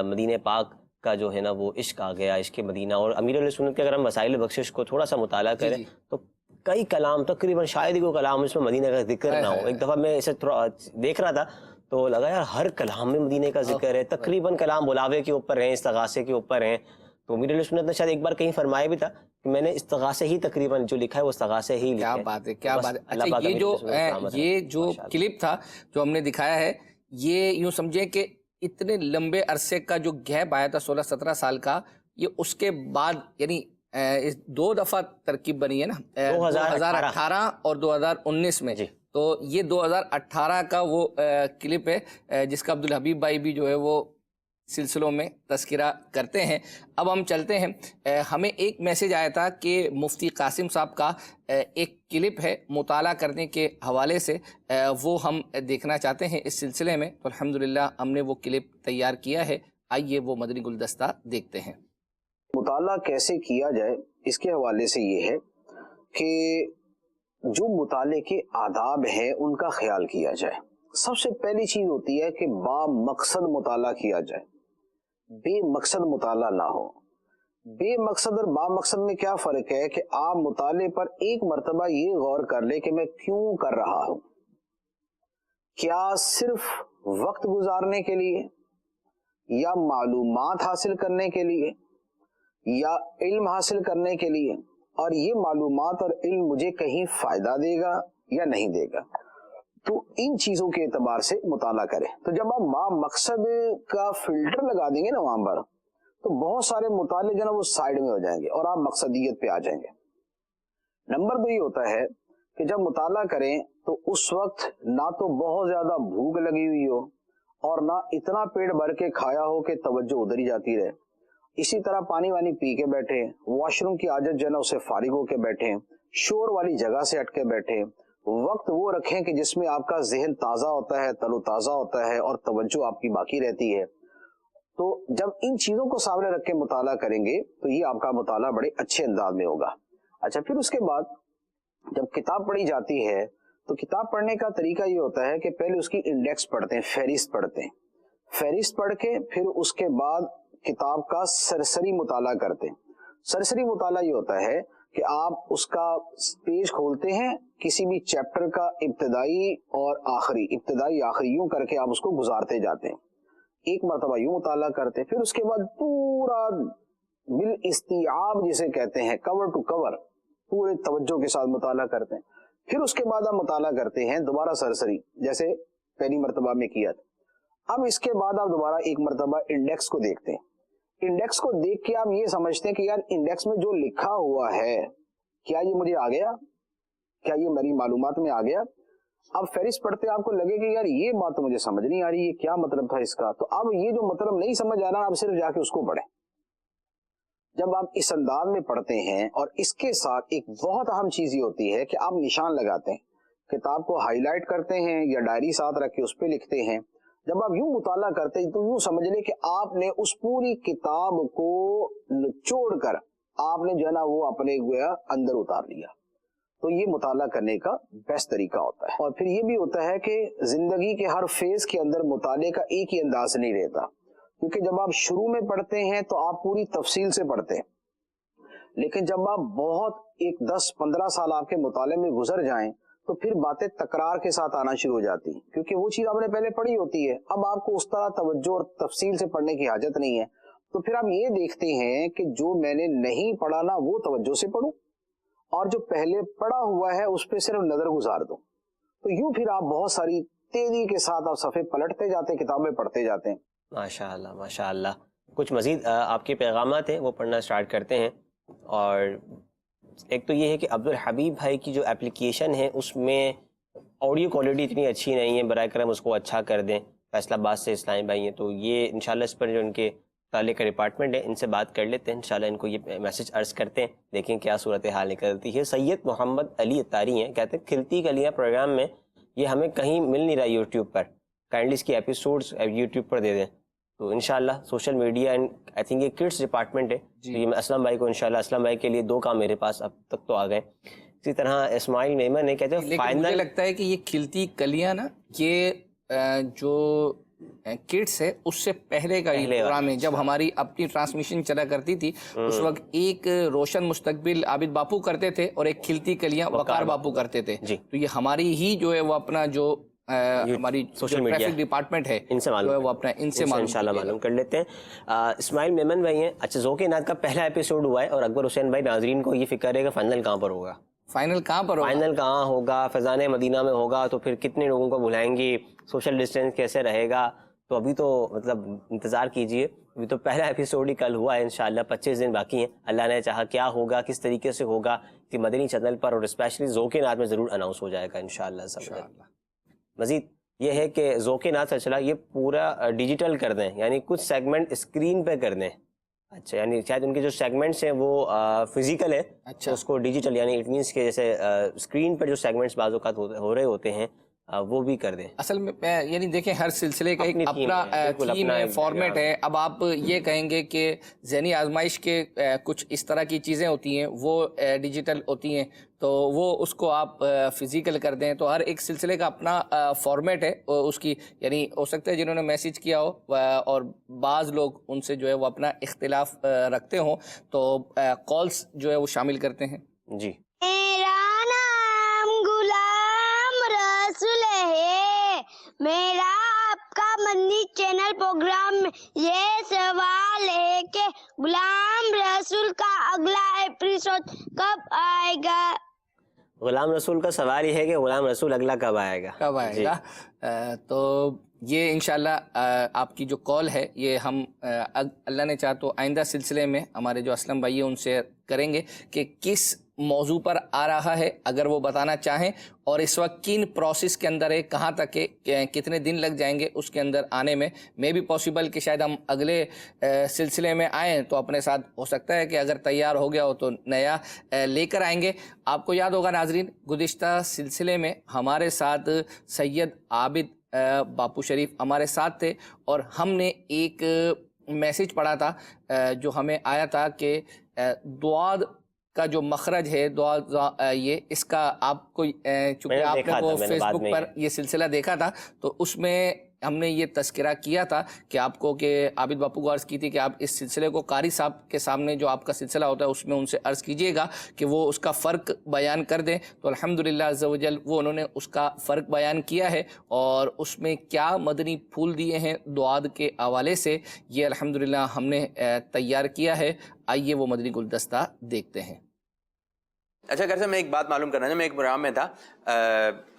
مدینہ پاک کا جو ہے نا وہ عشق آ گیا, عشق مدینہ. اور امیر علیہ سنت کے اگر ہم وسائل بخشش کو تھوڑا سا مطالعہ کریں تو کئی کلام, تقریباً شاید ہی کوئی کلام اس میں مدینہ کا ذکر نہ ہو. ایک دفعہ میں اسے تھوڑا دیکھ رہا تھا تو لگا یار ہر کلام میں مدینہ کا ذکر ہے. تقریباً کلام بلاوے کے اوپر ہیں, استغاثے کے اوپر ہیں. تو امیر علیہ سنت نے شاید ایک بار کہیں فرمایا بھی تھا کہ میں نے استغاثے ہی تقریباً جو لکھا ہے وہ استغاثے ہی لکھا ہے. کیا بات ہے, کیا بات ہے. اچھا یہ جو کلپ تھا جو ہم نے دکھایا ہے, یہ یوں سمجھیں کہ اتنے لمبے عرصے کا جو گیپ آیا تھا 16-17 سال کا, یہ اس کے بعد یعنی 2 دفعہ ترکیب بنی ہے نا, 2018 اور 2019 میں. تو یہ 2018 کا وہ کلپ ہے جس کا عبدالحبیب بھائی بھی جو ہے وہ سلسلوں میں تذکرہ کرتے ہیں. اب ہم چلتے ہیں, ہمیں ایک میسیج آیا تھا کہ مفتی قاسم صاحب کا ایک کلپ ہے مطالعہ کرنے کے حوالے سے, وہ ہم دیکھنا چاہتے ہیں اس سلسلے میں. تو الحمدللہ ہم نے وہ کلپ تیار کیا ہے, آئیے وہ مدنی گلدستہ دیکھتے ہیں. مطالعہ کیسے کیا جائے اس کے حوالے سے یہ ہے کہ جو مطالعے کے آداب ہیں ان کا خیال کیا جائے. سب سے پہلی چیز ہوتی ہے کہ با مقصد مطالعہ کیا جائے, بے مقصد مطالعہ نہ ہو. بے مقصد اور با مقصد میں کیا فرق ہے کہ آپ مطالعے پر ایک مرتبہ یہ غور کر لیں کہ میں کیوں کر رہا ہوں. کیا صرف وقت گزارنے کے لیے, یا معلومات حاصل کرنے کے لیے, یا علم حاصل کرنے کے لیے, اور یہ معلومات اور علم مجھے کہیں فائدہ دے گا یا نہیں دے گا. تو ان چیزوں کے اعتبار سے مطالعہ کریں. تو جب آپ با مقصد کا فلٹر لگا دیں گے نا وہاں پر, تو بہت سارے مطالعے جو نا وہ سائڈ میں ہو جائیں گے اور آپ مقصدیت پہ آ جائیں گے. نمبر 2 یہ ہوتا ہے کہ جب مطالعہ کریں تو اس وقت نہ تو بہت زیادہ بھوک لگی ہوئی ہو اور نہ اتنا پیٹ بھر کے کھایا ہو کہ توجہ ادھر ہی جاتی رہے. اسی طرح پانی وانی پی کے بیٹھے, واش روم کی عادت جو ہے نا اسے فارغ ہو کے بیٹھے, شور والی جگہ سے ہٹ کے بیٹھے. وقت وہ رکھیں کہ جس میں آپ کا ذہن تازہ ہوتا ہے, تر و تازہ ہوتا ہے اور توجہ آپ کی باقی رہتی ہے. تو جب ان چیزوں کو سامنے رکھ کے مطالعہ کریں گے تو یہ آپ کا مطالعہ بڑے اچھے انداز میں ہوگا. اچھا, پھر اس کے بعد جب کتاب پڑھی جاتی ہے تو کتاب پڑھنے کا طریقہ یہ ہوتا ہے کہ پہلے اس کی انڈیکس پڑھتے ہیں, فہرست پڑھتے ہیں. فہرست پڑھ کے پھر اس کے بعد کتاب کا سرسری مطالعہ کرتے ہیں. سرسری مطالعہ یہ ہوتا ہے کہ آپ اس کا پیج کھولتے ہیں, کسی بھی چیپٹر کا ابتدائی اور آخری, ابتدائی آخری یوں کر کے آپ اس کو گزارتے جاتے ہیں. ایک مرتبہ یوں مطالعہ کرتے ہیں, پھر اس کے بعد پورا بالاستیعاب جسے کہتے ہیں, کور ٹو کور, پورے توجہ کے ساتھ مطالعہ کرتے ہیں. پھر اس کے بعد آپ مطالعہ کرتے ہیں دوبارہ سرسری, جیسے پہلی مرتبہ میں کیا تھا. اب اس کے بعد آپ دوبارہ ایک مرتبہ انڈیکس کو دیکھتے ہیں. انڈیکس کو دیکھ کے آپ یہ سمجھتے ہیں کہ یار انڈیکس میں جو لکھا ہوا ہے کیا یہ مجھے آ گیا, کیا یہ میری معلومات میں آ گیا. اب فہرست پڑھتے آپ کو لگے کہ یار یہ بات تو مجھے سمجھ نہیں آ رہی, یہ کیا مطلب تھا اس کا. تو اب یہ جو مطلب نہیں سمجھ آ رہا, آپ صرف جا کے اس کو پڑھیں. جب آپ اس انداز میں پڑھتے ہیں, اور اس کے ساتھ ایک بہت اہم چیز یہ ہوتی ہے کہ آپ نشان لگاتے ہیں, کتاب کو ہائی لائٹ کرتے ہیں یا ڈائری ساتھ رکھ کے اس پہ لکھتے ہیں. جب آپ یوں مطالعہ کرتے ہیں تو یوں سمجھ لیں کہ آپ نے اس پوری کتاب کو نچوڑ کر آپ نے جو ہے نا وہ اپنے اندر اتار لیا. تو یہ مطالعہ کرنے کا بیسٹ طریقہ ہوتا ہے. اور پھر یہ بھی ہوتا ہے کہ زندگی کے ہر فیز کے اندر مطالعے کا ایک ہی انداز نہیں رہتا, کیونکہ جب آپ شروع میں پڑھتے ہیں تو آپ پوری تفصیل سے پڑھتے ہیں, لیکن جب آپ بہت 10-15 سال آپ کے مطالعے میں گزر جائیں تو پھر باتیں تکرار کے ساتھ آنا شروع ہو جاتی ہیں, کیونکہ وہ چیز آپ نے پہلے پڑھی ہوتی ہے. اب آپ کو اس طرح توجہ اور تفصیل سے پڑھنے کی حاجت نہیں ہے. تو پھر آپ یہ دیکھتے ہیں کہ جو میں نے نہیں پڑھا نا وہ توجہ سے پڑھوں, اور جو پہلے پڑھا ہوا ہے اس پہ صرف نظر گزار دو. تو یوں پھر آپ بہت ساری تیزی کے ساتھ آپ صفحے پلٹتے جاتے ہیں, کتابیں پڑھتے جاتے ہیں. ماشاء اللہ ماشاء اللہ. کچھ مزید آپ کے پیغامات ہیں وہ پڑھنا سٹارٹ کرتے ہیں. اور ایک تو یہ ہے کہ عبدالحبیب بھائی کی جو اپلیکیشن ہے اس میں آڈیو کوالٹی اتنی اچھی نہیں ہے, برائے کرم اس کو اچھا کر دیں. فیصل آباد سے اسلام بھائی ہیں, تو یہ انشاءاللہ اس پر جو ان کے تعلق کا ڈپارٹمنٹ ہے ان سے بات کر لیتے ہیں, انشاءاللہ ان کو یہ میسج عرض کرتے ہیں, دیکھیں کیا صورتحال نکلتی ہے. سید محمد علی اتاری ہیں, کہتے ہیں کھلتی کلیاں پروگرام میں یہ ہمیں کہیں مل نہیں رہا یوٹیوب پر, کائنڈلی اس کی ایپیسوڈز یوٹیوب پر دے دیں. تو انشاءاللہ social media and I think یہ کڈس ڈپارٹمنٹ ہے. یہ میں اسلم بھائی کو انشاءاللہ، اسلم بھائی کے لیے 2 کام میرے پاس اب تک تو آ گئے. اسی طرح اسماعیل میمن نے کہتے ہیں فائنل. مجھے لگتا ہے کہ یہ کھلتی کلیاں نا، یہ جو کڈس ہے اس سے پہلے کا پروگرام ہے. جب ہماری اپنی ٹرانسمیشن چلا کرتی تھی اس وقت ایک روشن مستقبل عابد باپو کرتے تھے اور ایک کھلتی کلیاں وقار باپو کرتے تھے. تو یہ ہماری ہی جو ہے وہ اپنا جو ہماری سوشل میڈیا ڈپارٹمنٹ ہے ان سے معلوم، وہ اپنا ان سے انشاءاللہ معلوم کر لیتے ہیں. اسماعیل میمن بھائی ہیں. اچھا، ذوق نعت کا پہلا ایپیسوڈ ہوا ہے اور اکبر حسین بھائی ناظرین کو یہ فکر ہے کہ فائنل کہاں پر ہوگا، فائنل کہاں ہوگا، فیضان مدینہ میں ہوگا، تو پھر کتنے لوگوں کو بلائیں گے، سوشل ڈسٹینس کیسے رہے گا. تو ابھی تو مطلب انتظار کیجئے، ابھی تو پہلا ایپیسوڈ ہی کل ہوا ہے. انشاءاللہ 25 دن باقی ہیں. اللہ نے چاہا کیا ہوگا، کس طریقے سے ہوگا، کہ مدنی چینل پر اور اسپیشلی ذوق نعت میں ضرور اناؤنس ہو جائے گا انشاءاللہ. مزید یہ ہے کہ ذوق نعت سلسلہ یہ پورا ڈیجیٹل کر دیں، یعنی کچھ سیگمنٹ اسکرین پہ کر دیں. اچھا، یعنی شاید ان کے جو سیگمنٹس ہیں وہ فزیکل ہیں. اچھا، اس کو ڈیجیٹل یعنی اٹ مینس کہ جیسے اسکرین پر جو سیگمنٹس بعض اوقات ہو رہے ہوتے ہیں وہ بھی کر دیں. اصل میں یعنی دیکھیں ہر سلسلے کا ایک اپنا تھیم ہے، فارمیٹ ہے. اب آپ یہ کہیں گے کہ ذہنی آزمائش کے کچھ اس طرح کی چیزیں ہوتی ہیں وہ ڈیجیٹل ہوتی ہیں، تو وہ اس کو آپ فزیکل کر دیں. تو ہر ایک سلسلے کا اپنا فارمیٹ ہے اس کی. یعنی ہو سکتا ہے جنہوں نے میسیج کیا ہو اور بعض لوگ ان سے جو ہے وہ اپنا اختلاف رکھتے ہوں تو کالز جو ہے وہ شامل کرتے ہیں. جی، میرا آپ کا مدنی چینل پروگرام میں یہ سوال ہے کہ غلام رسول کا اگلا ایپیسوڈ کب آئے گا؟ غلام رسول کا سوال یہ ہے کہ غلام رسول اگلا کب آئے گا. تو یہ انشاءاللہ آپ کی جو کال ہے یہ ہم اللہ نے چاہا تو آئندہ سلسلے میں ہمارے جو اسلم بھائی ہیں ان سے کریں گے کہ کس موضوع پر آ رہا ہے اگر وہ بتانا چاہیں، اور اس وقت کن پروسیس کے اندر ہے، کہاں تک ہے، کتنے دن لگ جائیں گے اس کے اندر آنے میں بھی پاسبل کہ شاید ہم اگلے سلسلے میں آئیں تو اپنے ساتھ ہو سکتا ہے کہ اگر تیار ہو گیا ہو تو نیا لے کر آئیں گے. آپ کو یاد ہوگا ناظرین، گزشتہ سلسلے میں ہمارے ساتھ سید عابد باپو شریف ہمارے ساتھ تھے اور ہم نے ایک میسیج پڑھا تھا جو ہمیں آیا تھا کہ دعا کا جو مخرج ہے دعا یہ اس کا آپ کو چونکہ آپ نے وہ فیس بک پر یہ سلسلہ دیکھا تھا تو اس میں ہم نے یہ تذکرہ کیا تھا کہ آپ کو کہ عابد باپو کو عرض کی تھی کہ آپ اس سلسلے کو قاری صاحب کے سامنے جو آپ کا سلسلہ ہوتا ہے اس میں ان سے عرض کیجئے گا کہ وہ اس کا فرق بیان کر دیں. تو الحمدللہ عز و جل وہ انہوں نے اس کا فرق بیان کیا ہے اور اس میں کیا مدنی پھول دیے ہیں دعاد کے حوالے سے، یہ الحمدللہ ہم نے تیار کیا ہے. آئیے وہ مدنی گلدستہ دیکھتے ہیں. اچھا گھر سے میں ایک بات معلوم کرنا ہے. میں ایک پروگرام میں تھا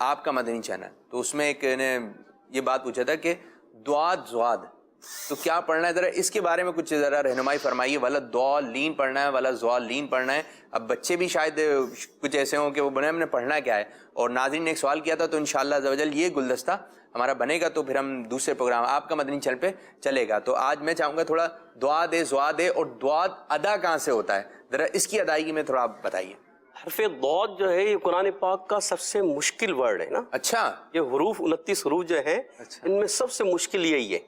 آپ کا مدنی چینل، تو اس میں ایک نے یہ بات پوچھا تھا کہ دعاد زواد تو کیا پڑھنا ہے، ذرا اس کے بارے میں کچھ ذرا رہنمائی فرمائیے. والا دعالین پڑھنا ہے، والا زوالین پڑھنا ہے. اب بچے بھی شاید کچھ ایسے ہوں کہ وہ بنے ہم نے پڑھنا کیا ہے. اور ناظرین نے ایک سوال کیا تھا تو انشاءاللہ عز و جل یہ گلدستہ ہمارا بنے گا تو پھر ہم دوسرے پروگرام آپ کا مدنی چینل پہ چلے گا. تو آج میں چاہوں گا تھوڑا دعاد زواد اور دعاد ادا کہاں سے ہوتا ہے، ذرا اس کی ادائیگی میں تھوڑا آپ بتائیے. حرف ضاد جو ہے یہ قرآن پاک کا سب سے مشکل ورڈ ہے نا. اچھا، یہ حروف 29 حروف جو ہیں ان میں سب سے مشکل یہی ہے،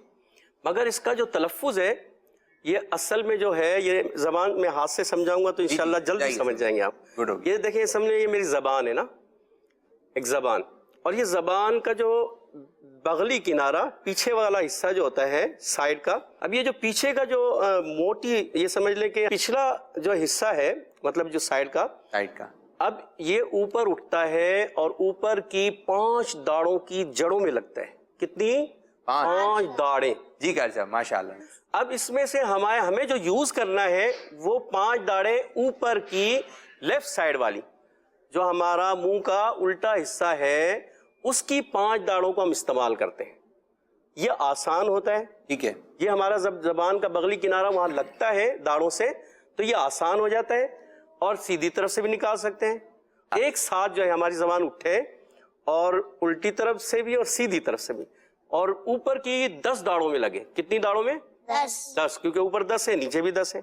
مگر اس کا جو تلفظ ہے یہ اصل میں جو ہے یہ زبان میں ہاتھ سے سمجھاؤں گا تو انشاءاللہ جلدی سمجھ جائیں گے آپ. یہ دیکھیں سامنے یہ میری زبان ہے نا، ایک زبان، اور یہ زبان کا جو بغلی کنارہ پیچھے والا حصہ جو ہوتا ہے سائڈ کا، اب یہ جو پیچھے کا جو موٹی یہ سمجھ لیں کہ پچھلا جو حصہ ہے مطلب جو سائڈ کا اب یہ اوپر اٹھتا ہے اور اوپر کی 5 داڑوں کی جڑوں میں لگتا ہے. کتنی؟ 5 داڑیں. جی کیا صاحب ماشاءاللہ. اب اس میں سے ہمیں جو یوز کرنا ہے وہ 5 داڑیں اوپر کی لیفٹ سائڈ والی جو ہمارا منہ کا الٹا حصہ ہے اس کی 5 داڑوں کو ہم استعمال کرتے ہیں. یہ آسان ہوتا ہے، ٹھیک ہے. یہ ہمارا زبان کا بغلی کنارہ وہاں لگتا ہے داڑوں سے تو یہ آسان ہو جاتا ہے اور سیدھی طرف سے بھی نکال سکتے ہیں. ایک ساتھ جو ہے ہماری زبان اٹھے اور الٹی طرف سے بھی اور سیدھی طرف سے بھی، اور اوپر کی 10 داڑوں میں لگے. کتنی داڑوں میں؟ 10 کیونکہ اوپر 10 ہے نیچے بھی 10 ہے.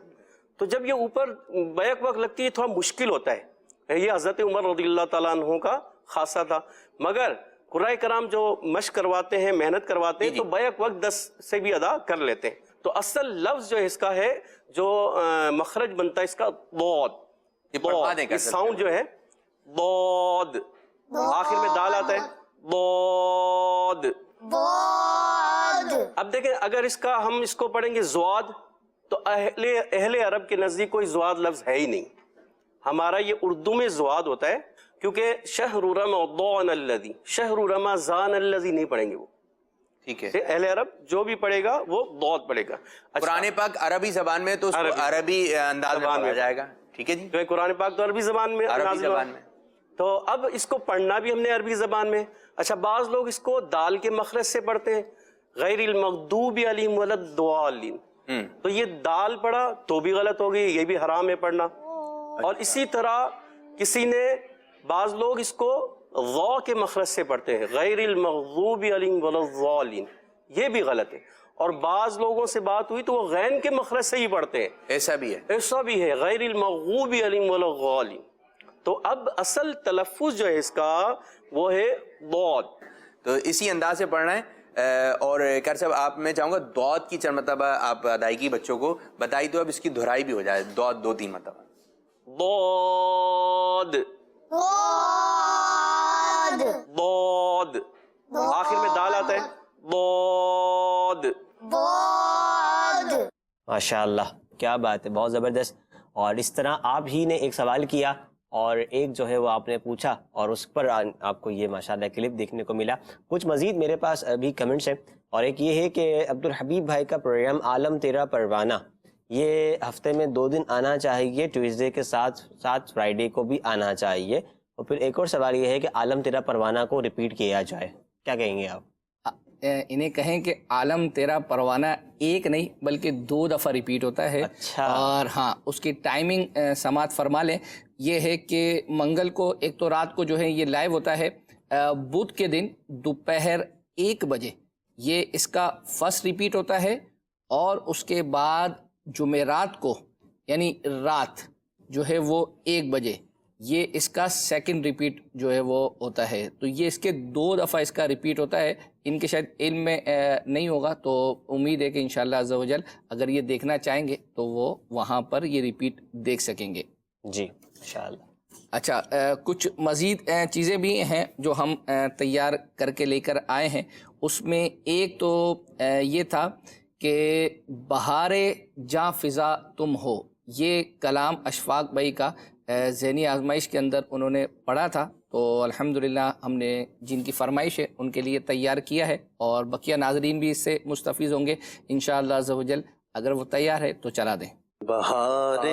تو جب یہ اوپر بیک وقت لگتی ہے تھوڑا مشکل ہوتا ہے. یہ حضرت عمر رضی اللہ تعالیٰ عنہ کا خاصہ تھا، مگر قرآن کرام جو مشق کرواتے ہیں، محنت کرواتے ہیں، تو بیک وقت 10 سے بھی ادا کر لیتے ہیں. تو اصل لفظ جو ہے اس کا ہے، جو مخرج بنتا ہے اس کا ضاد، یہ ساؤنڈ جو ہے ضاد، آخر میں دال آتا ہے ضاد. اب دیکھیں اگر اس کا ہم اس کو پڑھیں گے زواد، تو اہل عرب کے نزدیک کوئی زواد لفظ ہے ہی نہیں. ہمارا یہ اردو میں زواد ہوتا ہے، کیونکہ شہر رمضان الذی، شہر رمضان الذی نہیں پڑھیں گے وہ. ٹھیک ہے، اہل عرب جو بھی پڑھے گا وہ ضاد پڑھے گا. قرآن پاک عربی زبان میں تو اس کو عربی انداز میں پڑھا جائے گا. ٹھیک ہے جی، قرآن پاک تو عربی زبان میں، تو اب اس کو پڑھنا بھی ہم نے عربی زبان میں. اچھا، بعض لوگ اس کو دال کے مخرج سے پڑھتے ہیں، غیر المغضوب علیہم ولا الضالین، تو یہ دال پڑھا تو بھی غلط ہو گئی، یہ بھی حرام ہے پڑھنا. اور اسی طرح کسی نے، بعض لوگ اس کو غا کے مخرج سے پڑھتے ہیں، غیر المغضوب علیہم ولا الضالین، یہ بھی غلط ہے. اور بعض لوگوں سے بات ہوئی تو وہ غین کے مخرج سے ہی پڑھتے ہیں، ایسا بھی ہے، ایسا بھی ہے، غیر المغضوب علیہم ولا الضالین. تو اب اصل تلفظ جو ہے اس کا وہ ہے ضاد. تو اسی انداز سے پڑھنا ہے. اور کر صاحب آپ، میں چاہوں گا ضاد کی 4 مرتبہ آپ ادائیگی بچوں کو بتائی، تو اب اس کی دہرائی بھی ہو جائے. ضاد 2-3 مرتبہ. ضاد ضاد، آخر میں دال آتا ہے ضاد. ماشاء اللہ، کیا بات ہے، بہت زبردست. اور اس طرح آپ ہی نے ایک سوال کیا اور ایک جو ہے وہ آپ نے پوچھا، اور اس پر آپ کو یہ ماشاءاللہ کلپ دیکھنے کو ملا. کچھ مزید میرے پاس ابھی کمنٹس ہیں، اور ایک یہ ہے کہ عبدالحبیب بھائی کا پروگرام عالم تیرا پروانہ، یہ ہفتے میں 2 دن آنا چاہیے، ٹیوزڈے کے ساتھ فرائیڈے کو بھی آنا چاہیے. اور پھر ایک اور سوال یہ ہے کہ عالم تیرا پروانہ کو ریپیٹ کیا جائے، کیا کہیں گے آپ؟ انہیں کہیں کہ عالم تیرا پروانہ ایک نہیں بلکہ 2 دفعہ ریپیٹ ہوتا ہے. اچھا. اور ہاں، اس کی ٹائمنگ سماعت فرما لیں. یہ ہے کہ منگل کو ایک تو رات کو جو ہے یہ لائیو ہوتا ہے، بدھ کے دن دوپہر 1 بجے یہ اس کا فرسٹ ریپیٹ ہوتا ہے، اور اس کے بعد جمعرات کو یعنی رات جو ہے وہ 1 بجے یہ اس کا سیکنڈ ریپیٹ جو ہے وہ ہوتا ہے. تو یہ اس کے 2 دفعہ اس کا ریپیٹ ہوتا ہے. ان کے شاید علم میں نہیں ہوگا، تو امید ہے کہ انشاءاللہ عز و جل اگر یہ دیکھنا چاہیں گے تو وہ وہاں پر یہ ریپیٹ دیکھ سکیں گے. جی انشاءاللہ. اچھا، کچھ مزید چیزیں بھی ہیں جو ہم تیار کر کے لے کر آئے ہیں. اس میں ایک تو یہ تھا کہ بہار جاں فضا تم ہو، یہ کلام اشفاق بھائی کا ذہنی آزمائش کے اندر انہوں نے پڑھا تھا. تو الحمدللہ ہم نے جن کی فرمائش ہے ان کے لیے تیار کیا ہے، اور بقیہ ناظرین بھی اس سے مستفیض ہوں گے انشاءاللہ عز و جل. اگر وہ تیار ہے تو چلا دیں. بہار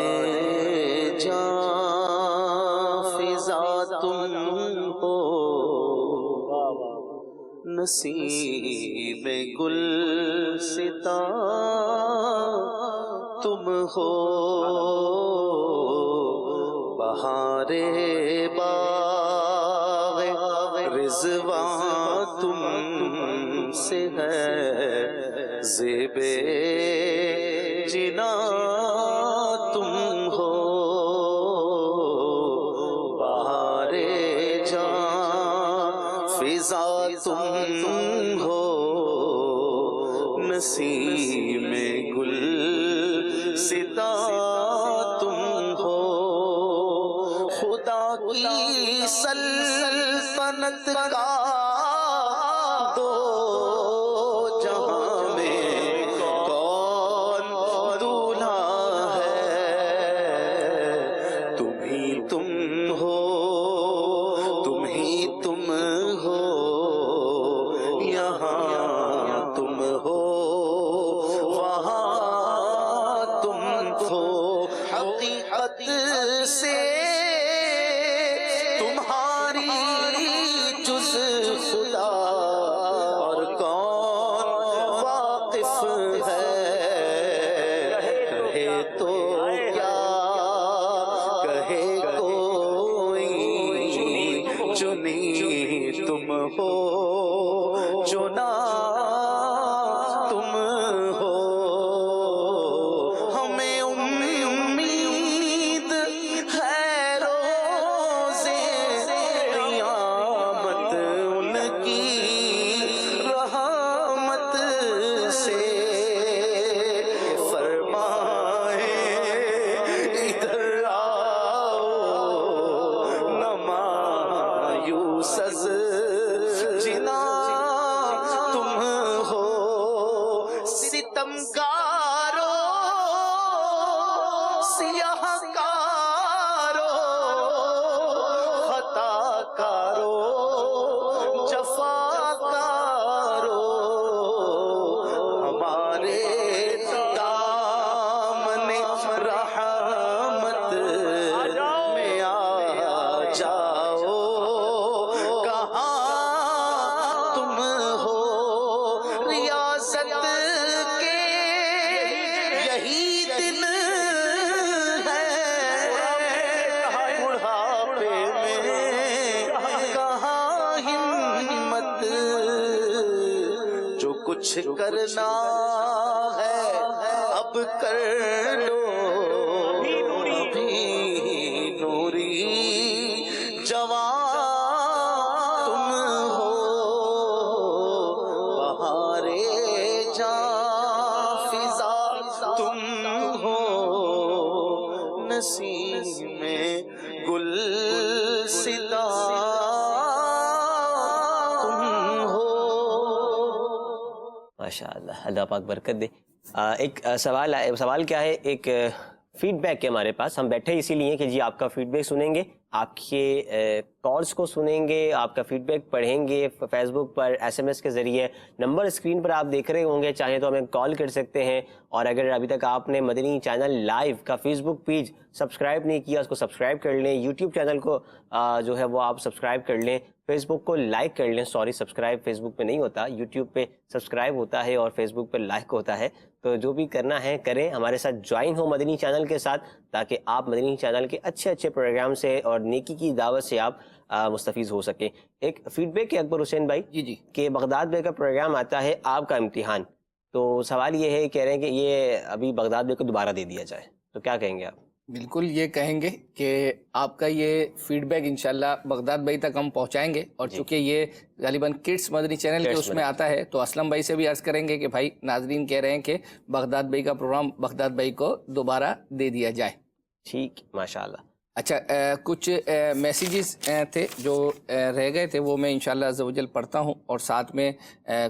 جاں فضا تم ہو، نصیب گل ستا تم ہو، بہار باغ رضوان تم سے ہے، زیب جنا تم ہو، بہار جاں فضا تم ہو، نسیم گل ستا تم ہو، خدا کی سلطنت کا دو جہاں میں کون دولہا ہے، تم ہی تم ہو، تم ہی تم ہو، یہاں تم ہو، وہاں تم ہو، حقیقت سے تمہاری جز خدا اور کون واقف ہے، کہے تو کیا کہے کوئی، چنی تم ہو، چنا تم ہو، ہمیں امید ہے روزے قیامت ان کی کچھ کرنا ہے اب کر لو، ابھی نوری جوان تم ہو، بہارے جاں فضا تم ہو، نسیم میں گل ستا تم ہو۔ ماشاء اللہ، اللہ پاک برکت دے۔ ایک سوال کیا ہے، ایک فیڈ بیک ہے ہمارے پاس، ہم بیٹھے اسی لیے کہ جی آپ کا فیڈ بیک سنیں گے، آپ کے کالز کو سنیں گے، آپ کا فیڈ بیک پڑھیں گے فیس بک پر SMS کے ذریعے۔ نمبر اسکرین پر آپ دیکھ رہے ہوں گے، چاہیں تو ہمیں کال کر سکتے ہیں، اور اگر ابھی تک آپ نے مدنی چینل لائیو کا فیس بک پیج سبسکرائب نہیں کیا، اس کو سبسکرائب کر لیں، یوٹیوب چینل کو جو ہے وہ آپ سبسکرائب کر لیں، فیس بک کو لائک کر لیں، سوری سبسکرائب فیس بک پہ نہیں ہوتا، یوٹیوب پہ سبسکرائب ہوتا ہے اور فیس بک پہ لائک ہوتا ہے، تو جو بھی کرنا ہے کریں، ہمارے ساتھ جوائن ہو مدنی چینل کے ساتھ، تاکہ آپ مدنی چینل کے اچھے اچھے پروگرام سے اور نیکی کی دعوت سے آپ مستفیض ہو سکیں۔ ایک فیڈ بیک ہے اکبر حسین بھائی جی کہ بغداد بھائی کا پروگرام آتا ہے آپ کا امتحان، تو سوال یہ ہے، کہہ رہے ہیں کہ یہ ابھی بغداد بھائی کو دوبارہ دے دیا جائے، تو کیا کہیں گے آپ؟ بالکل یہ کہیں گے کہ آپ کا یہ فیڈ بیک انشاءاللہ بغداد بھائی تک ہم پہنچائیں گے، اور چونکہ یہ غالباً کڈس مدنی چینل کے اس میں آتا ہے، تو اسلم بھائی سے بھی عرض کریں گے کہ بھائی ناظرین کہہ رہے ہیں کہ بغداد بھائی کا پروگرام بغداد بھائی کو دوبارہ دے دیا جائے۔ ٹھیک، ماشاءاللہ۔ اچھا، کچھ میسیجز تھے جو رہ گئے تھے، وہ میں انشاءاللہ عز و جل پڑھتا ہوں، اور ساتھ میں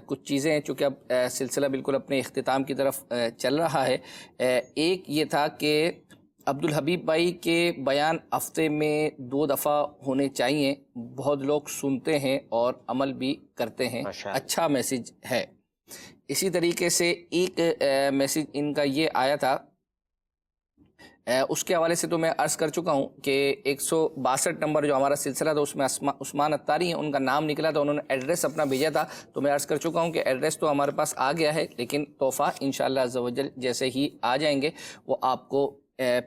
کچھ چیزیں ہیں چونکہ اب سلسلہ بالکل اپنے اختتام کی طرف چل رہا ہے۔ ایک یہ تھا کہ عبدالحبیب بھائی کے بیان ہفتے میں 2 دفعہ ہونے چاہیے، بہت لوگ سنتے ہیں اور عمل بھی کرتے ہیں، اچھا میسیج ہے۔ اسی طریقے سے ایک میسیج ان کا یہ آیا تھا، اس کے حوالے سے تو میں عرض کر چکا ہوں کہ 162 نمبر جو ہمارا سلسلہ تھا اس میں عثمان اتاری ہیں، ان کا نام نکلا تھا، انہوں نے ایڈریس اپنا بھیجا تھا، تو میں عرض کر چکا ہوں کہ ایڈریس تو ہمارے پاس آ گیا ہے، لیکن تحفہ انشاءاللہ عز و جل جیسے ہی آ جائیں گے وہ آپ کو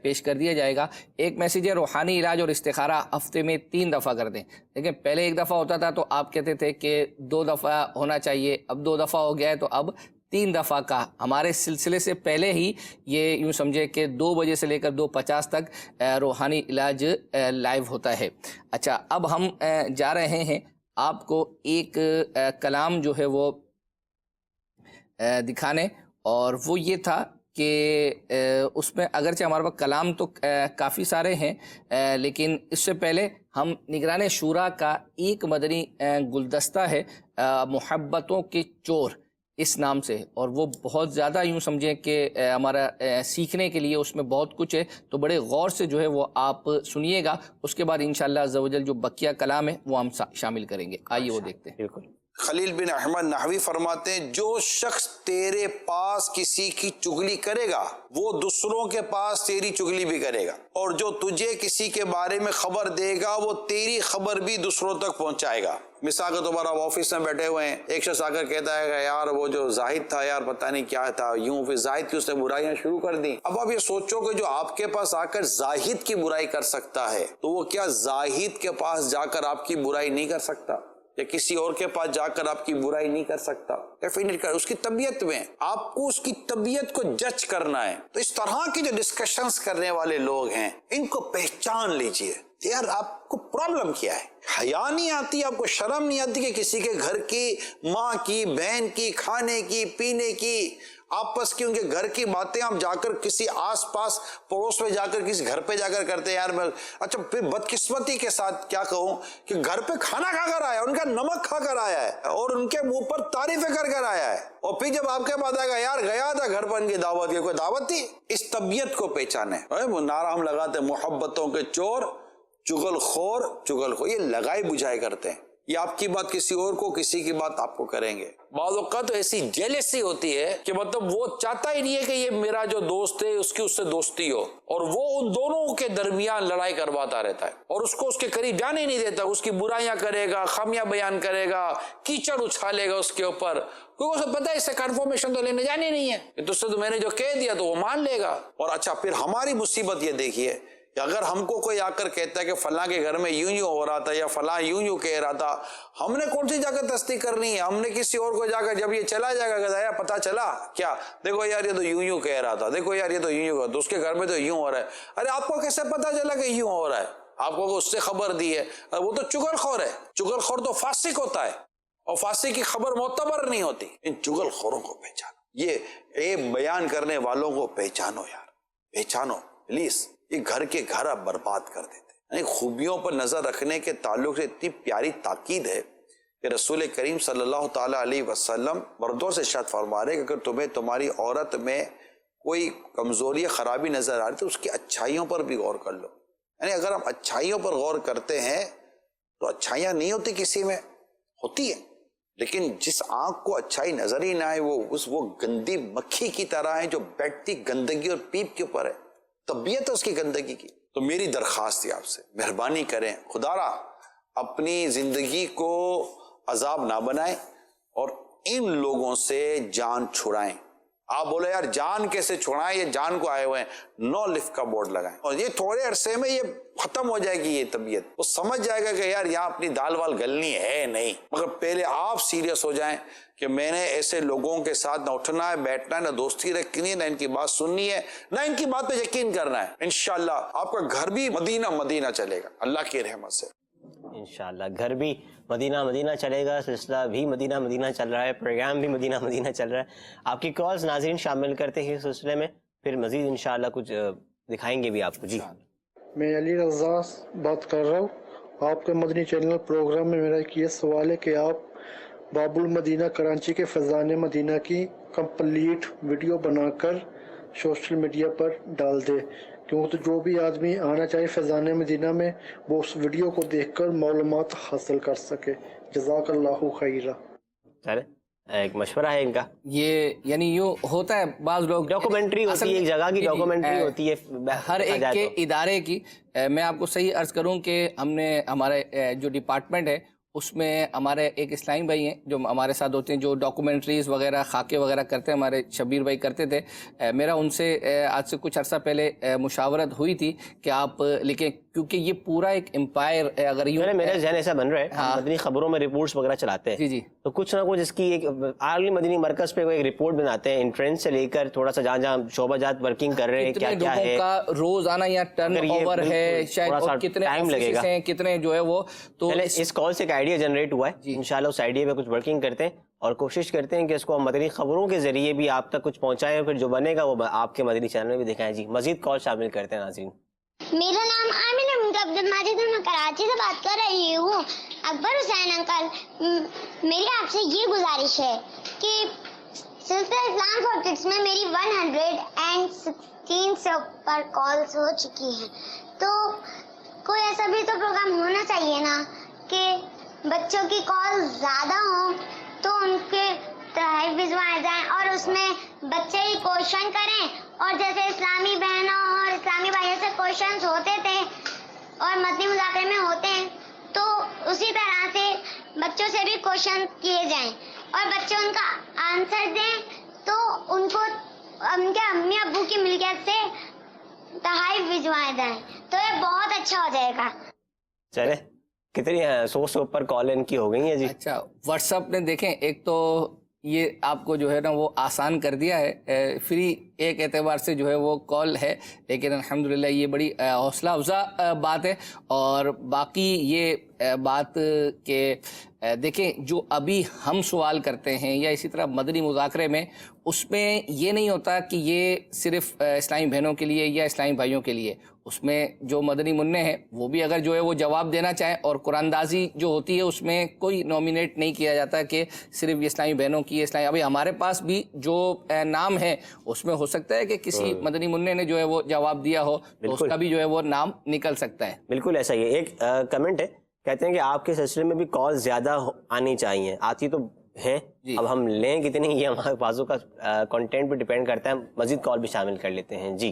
پیش کر دیا جائے گا۔ ایک میسیج ہے، روحانی علاج اور استخارہ ہفتے میں 3 دفعہ کر دیں۔ لیکن پہلے 1 دفعہ ہوتا تھا تو آپ کہتے تھے کہ 2 دفعہ ہونا چاہیے، اب 2 دفعہ ہو گیا ہے تو اب 3 دفعہ کا، ہمارے سلسلے سے پہلے ہی یہ یوں سمجھے کہ 2 بجے سے لے کر 2:50 تک روحانی علاج لائیو ہوتا ہے۔ اچھا، اب ہم جا رہے ہیں آپ کو ایک کلام جو ہے وہ دکھانے، اور وہ یہ تھا کہ اس میں اگرچہ ہمارے پاس کلام تو کافی سارے ہیں، لیکن اس سے پہلے ہم نگران شورا کا ایک مدنی گلدستہ ہے محبتوں کے چور اس نام سے، اور وہ بہت زیادہ یوں سمجھیں کہ ہمارا سیکھنے کے لیے اس میں بہت کچھ ہے، تو بڑے غور سے جو ہے وہ آپ سنیے گا، اس کے بعد انشاءاللہ عز و جل جو بقیہ کلام ہے وہ ہم شامل کریں گے۔ آئیے وہ دیکھتے ہیں۔ بالکل۔ خلیل بن احمد نحوی فرماتے ہیں، جو شخص تیرے پاس کسی کی چغلی کرے گا وہ دوسروں کے پاس تیری چغلی بھی کرے گا، اور جو تجھے کسی کے بارے میں خبر دے گا وہ تیری خبر بھی دوسروں تک پہنچائے گا۔ مثال کے طور پر آپ آفس میں بیٹھے ہوئے ہیں، ایک شخص آ کر کہتا ہے کہ یار وہ جو زاہد تھا یار پتہ نہیں کیا تھا، یوں پھر زاہد کی اس نے برائیاں شروع کر دیں۔ اب آپ یہ سوچو کہ جو آپ کے پاس آ کر زاہد کی برائی کر سکتا ہے تو وہ کیا زاہد کے پاس جا کر آپ کی برائی نہیں کر سکتا، یا کسی اور کے پاس جا کر آپ کی برائی نہیں کر سکتا؟ ڈیفینیٹ کر، اس کی طبیعت میں آپ کو اس کی طبیعت کو جج کرنا ہے۔ تو اس طرح کی جو ڈسکشنز کرنے والے لوگ ہیں ان کو پہچان لیجئے، یار آپ کو پرابلم کیا ہے؟ حیا نہیں آتی، آپ کو شرم نہیں آتی کہ کسی کے گھر کی ماں کی، بہن کی، کھانے کی، پینے کی، آپس کی، ان کے گھر کی باتیں آپ جا کر کسی آس پاس پڑوس میں جا کر کسی گھر پہ جا کر کرتے ہیں؟ یار میں اچھا پھر بدقسمتی کے ساتھ کیا کہوں کہ گھر پہ کھانا کھا کر آیا، ان کا نمک کھا کر آیا ہے اور ان کے منہ پر تعریفیں کر کر آیا ہے، اور پھر جب آپ کے پاس آئے گا یار گیا تھا گھر پر ان کی دعوت کی، کوئی دعوت تھی؟ اس طبیعت کو پہچانے۔ وہ نعرہ ہم لگاتے محبتوں کے چور، چغل خور، یہ لگائی بجھائی کرتے ہیں، یہ آپ کی بات کسی اور کو، کسی کی بات آپ کو کریں گے۔ بعض اوقات تو ایسی جیلسی ہوتی ہے کہ مطلب وہ چاہتا ہی نہیں ہے کہ یہ میرا جو دوست ہے اس کی اس سے دوستی ہو، اور وہ ان دونوں کے درمیان لڑائی کرواتا رہتا ہے اور اس کو اس کے قریب جانے نہیں دیتا، اس کی برائیاں کرے گا، خامیاں بیان کرے گا، کیچڑ اچھالے گا اس کے اوپر، کیونکہ اسے پتا ہے اس سے کنفرمیشن تو لینے جانی نہیں ہے، تو اس سے تو میں نے جو کہہ دیا تو وہ مان لے گا۔ اور اچھا پھر ہماری مصیبت یہ دیکھیے اگر ہم کو کوئی آ کر کہتا ہے کہ فلاں کے گھر میں یوں یوں ہو رہا تھا یا فلاں یوں یوں کہہ رہا تھا، ہم نے کون سی جا کر تصدیق کرنی ہے؟ ہم نے کسی اور کو جا کر جب یہ چلا جائے گا کہ پتا چلا کیا، دیکھو یار یہ تو یوں یوں کہہ رہا تھا، دیکھو یار یہ تو یوں یوں کہہ رہا تھا، اس کے گھر میں تو یوں ہو رہا ہے. ارے آپ کو کیسے پتا چلا کہ یوں ہو رہا ہے؟ آپ کو اس سے خبر دی ہے، وہ تو چغل خور ہے. چغل خور تو فاسق ہوتا ہے اور فاسق کی خبر معتبر نہیں ہوتی. ان چغل خوروں کو پہچانو، یہ عیب بیان کرنے والوں کو پہچانو یار، پہچانو پلیز. یہ گھر کے گھر اب برباد کر دیتے. یعنی خوبیوں پر نظر رکھنے کے تعلق سے اتنی پیاری تاکید ہے کہ رسول کریم صلی اللہ تعالیٰ علیہ وسلم مردوں سے ارشاد فرما رہے کہ اگر تمہیں تمہاری عورت میں کوئی کمزوری یا خرابی نظر آ رہی تو اس کی اچھائیوں پر بھی غور کر لو. یعنی اگر ہم اچھائیوں پر غور کرتے ہیں تو اچھائیاں نہیں ہوتی کسی میں، ہوتی ہے، لیکن جس آنکھ کو اچھائی نظر ہی نہ آئے وہ گندی مکھی کی طرح ہے جو بیٹھتی گندگی اور پیپ کے اوپر ہے، طبیعت ہے اس کی گندگی کی. تو میری درخواست ہے آپ سے، مہربانی کریں، خدا را اپنی زندگی کو عذاب نہ بنائیں اور ان لوگوں سے جان چھڑائیں. آپ بولے یار جان کیسے چھڑائیں، یہ جان کو آئے ہوئے ہیں، نو لفٹ کا بورڈ لگائیں اور یہ تھوڑے عرصے میں یہ ختم ہو جائے گی. یہ طبیعت وہ سمجھ جائے گا کہ یار یہاں اپنی دال وال گلنی ہے نہیں. مگر پہلے آپ سیریس ہو جائیں کہ میں نے ایسے لوگوں کے ساتھ نہ اٹھنا ہے، بیٹھنا ہے، نہ دوستی رکھنی ہے، نہ ان کی بات سننی ہے، نہ ان کی بات پہ یقین کرنا ہے. انشاءاللہ آپ کا گھر بھی مدینہ مدینہ چلے گا اللہ کی رحمت سے. انشاءاللہ گھر بھی مدینہ مدینہ چلے گا، سلسلہ بھی مدینہ مدینہ چل رہا ہے، پروگرام بھی مدینہ مدینہ چل رہا ہے. آپ کی کالز ناظرین شامل کرتے ہیں اس سلسلے میں، پھر مزید انشاءاللہ کچھ دکھائیں گے بھی آپ کو. جی میں علی رضا بات کر رہا ہوں. آپ کے مدنی چینل پروگرام میں میرا ایک یہ سوال ہے کہ آپ باب المدینہ کراچی کے فیضان مدینہ کی کمپلیٹ ویڈیو بنا کر سوشل میڈیا پر ڈال دے، کیونکہ جو بھی آدمی آنا چاہے فیضان مدینہ میں وہ اس ویڈیو کو دیکھ کر معلومات حاصل کر سکے. جزاک اللہ خیرہ. چلے ایک مشورہ ہے ان کا. یہ یعنی یوں ہوتا ہے، بعض لوگ ڈاکومنٹری ہوتی ہے، ایک جگہ کی ڈاکومنٹری ہوتی ہے ہر ایک کے ادارے کی. میں آپ کو صحیح عرض کروں کہ ہم نے ہمارے جو ڈپارٹمنٹ ہے اس میں ہمارے ایک اسلامی بھائی ہیں جو ہمارے ساتھ ہوتے ہیں، جو ڈاکومنٹریز وغیرہ خاکے وغیرہ کرتے ہیں، ہمارے شبیر بھائی کرتے تھے. میرا ان سے آج سے کچھ عرصہ پہلے مشاورت ہوئی تھی کہ آپ لکھیں، کیونکہ یہ پورا ایک امپائر اگر یوں میرے ذہن ایسا بن رہا ہے. ہم مدنی خبروں میں رپورٹس وغیرہ چلاتے ہیں، جی جی، تو کچھ نہ کچھ اس کی ایک عالمی مدنی مرکز پہ ایک رپورٹ بناتے ہیں، انٹرنس سے لے کر تھوڑا سا جہاں جہاں شعبہ جات ورکنگ کر رہے ہیں، کیا کیا ہے کا روزانہ یا ٹرن اوور ہے، شاید کتنے ٹائم لگے گا، کتنے جو ہے وہ. تو اس کال سے ایک آئیڈیا جنریٹ ہوا ہے. انشاءاللہ اس آئیڈیا پہ کچھ ورکنگ کرتے ہیں اور کوشش کرتے ہیں کہ اس کو ہم مدنی خبروں کے ذریعے بھی آپ تک کچھ پہنچائیں، پھر جو بنے گا وہ آپ کے مدنی چینل میں بھی دکھائیں. جی مزید کال شامل کرتے ہیں ناظرین. میرا نام عامر عبد الماجد ہے، میں کراچی سے بات کر رہی ہوں. اکبر حسین انکل، میری آپ سے یہ گزارش ہے کہ سلسلہ اسلام فار کڈس میں میری 116 سے اوپر کالز ہو چکی ہیں، تو کوئی ایسا بھی تو پروگرام ہونا چاہیے نا کہ بچوں کی کال زیادہ ہوں تو ان کے تحائف بھجوائے جائیں اور اس میں بچے ہی کوشچن کریں، اور جیسے اسلامی بہنوں اور اسلامی بھائیوں سے کوشچنز ہوتے تھے اور مدنی مذاکرے میں ہوتے ہیں، تو اسی طرح سے بچوں سے بھی کوشچن کیے جائیں اور بچے ان کا آنسر دیں تو ان کو ان کے امی ابو کی ملکیت سے تحائف بھجوائے جائیں، تو یہ بہت اچھا ہو جائے گا. چلے کتنی 100 سے اوپر کال ان کی ہو گئی ہیں. جی اچھا، واٹس ایپ نے دیکھیں، ایک تو یہ آپ کو جو ہے نا وہ آسان کر دیا ہے، فری ایک اعتبار سے جو ہے وہ کال ہے، لیکن الحمدللہ یہ بڑی حوصلہ افزا بات ہے. اور باقی یہ بات کہ دیکھیں جو ابھی ہم سوال کرتے ہیں یا اسی طرح مدنی مذاکرے میں، اس میں یہ نہیں ہوتا کہ یہ صرف اسلامی بہنوں کے لیے یا اسلامی بھائیوں کے لیے. اس میں جو مدنی منع ہیں وہ بھی اگر جو ہے وہ جواب دینا چاہیں، اور قرآن دازی جو ہوتی ہے اس میں کوئی نومینیٹ نہیں کیا جاتا کہ صرف یہ اسلامی بہنوں کی اسلامی. ابھی ہمارے پاس بھی جو نام ہے اس میں ہو سکتا ہے کہ کسی مدنی منع نے جو ہے وہ جواب دیا ہو تو اس کا بھی جو ہے وہ نام نکل سکتا ہے. بالکل ایسا ہی ہے. ایک کمنٹ ہے، کہتے ہیں کہ آپ کے سلسلے میں بھی کال زیادہ آنی چاہیے، آتی تو ہیں، اب ہم لیں کتنی یہ ہمارے بازو کا کنٹینٹ پہ ڈیپینڈ کرتا ہے. مزید کال بھی شامل کر لیتے ہیں. جی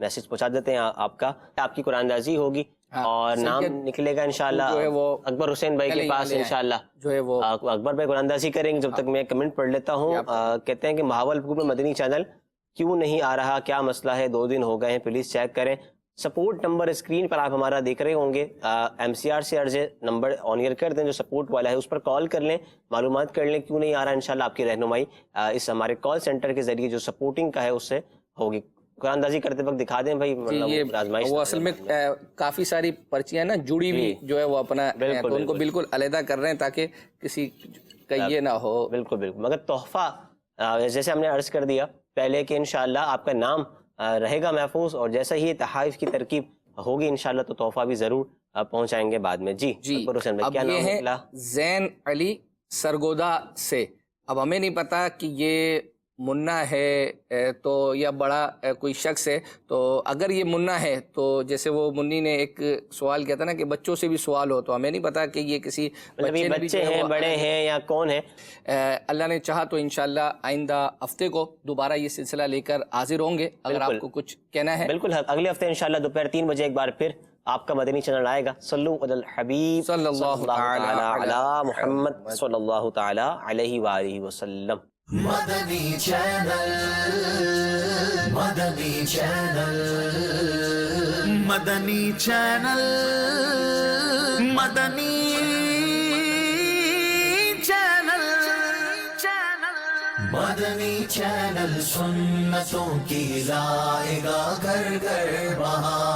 میسج پہنچا دیتے ہیں آپ کا. آپ کی قرآن اندازی ہوگی اور نام نکلے گا انشاءاللہ اکبر حسین بھائی کے پاس. انشاءاللہ جو ہے وہ اکبر بھائی قرآن اندازی کریں گے. جب تک میں کمنٹ پڑھ لیتا ہوں. کہتے ہیں کہ بہاولپور میں مدنی چینل کیوں نہیں آ رہا, کیا مسئلہ ہے, 2 دن ہو گئے ہیں, پلیز چیک کریں. سپورٹ نمبر اسکرین پر آپ ہمارا دیکھ رہے ہوں گے. MCR سے عرض نمبر آن ایئر کر دیں, جو سپورٹ والا ہے اس پر کال کر لیں, معلومات کر لیں کیوں نہیں آ رہا. انشاءاللہ آپ کی رہنمائی اس ہمارے کال سینٹر کے ذریعے جو سپورٹنگ کا ہے اس سے ہوگی. قرآن اندازی کرتے وقت دکھا دیں بھائی. وہ اصل میں کافی ساری پرچیاں نا جڑی ہوئی جو ہے وہ اپنا ان کو بالکل علیحدہ کر رہے ہیں تاکہ کسی کا یہ نہ ہو. بالکل بالکل. مگر تحفہ جیسے ہم نے عرض کر دیا پہلے کہ انشاءاللہ آپ کا نام رہے گا محفوظ, اور جیسا ہی تحائف کی ترکیب ہوگی انشاءاللہ تو تحفہ بھی ضرور پہنچائیں گے بعد میں. جی اکبر حسین بھائی, کیا نام ہے؟ زین علی سرگودا سے. اب ہمیں نہیں پتا کہ یہ منا ہے تو یا بڑا کوئی شخص ہے. تو اگر یہ منا ہے تو جیسے وہ منی نے ایک سوال کیا تھا نا کہ بچوں سے بھی سوال ہو, تو ہمیں نہیں پتا کہ یہ کسی بچے ہیں, بڑے ہیں یا کون ہے. اللہ نے چاہا تو انشاءاللہ آئندہ ہفتے کو دوبارہ یہ سلسلہ لے کر حاضر ہوں گے اگر آپ کو کچھ کہنا ہے. بالکل, اگلے ہفتے انشاءاللہ دوپہر 3 بجے ایک بار پھر آپ کا مدنی چینل آئے گا. صلو علی الحبیب صلی اللہ تعالی علی محمد صلی اللہ تعالی علیہ وآلہ وسلم. مدنی چینل, مدنی چینل, مدنی چینل, مدنی چینل, مدنی چینل سنتوں کی لائے گا گھر گھر بہار.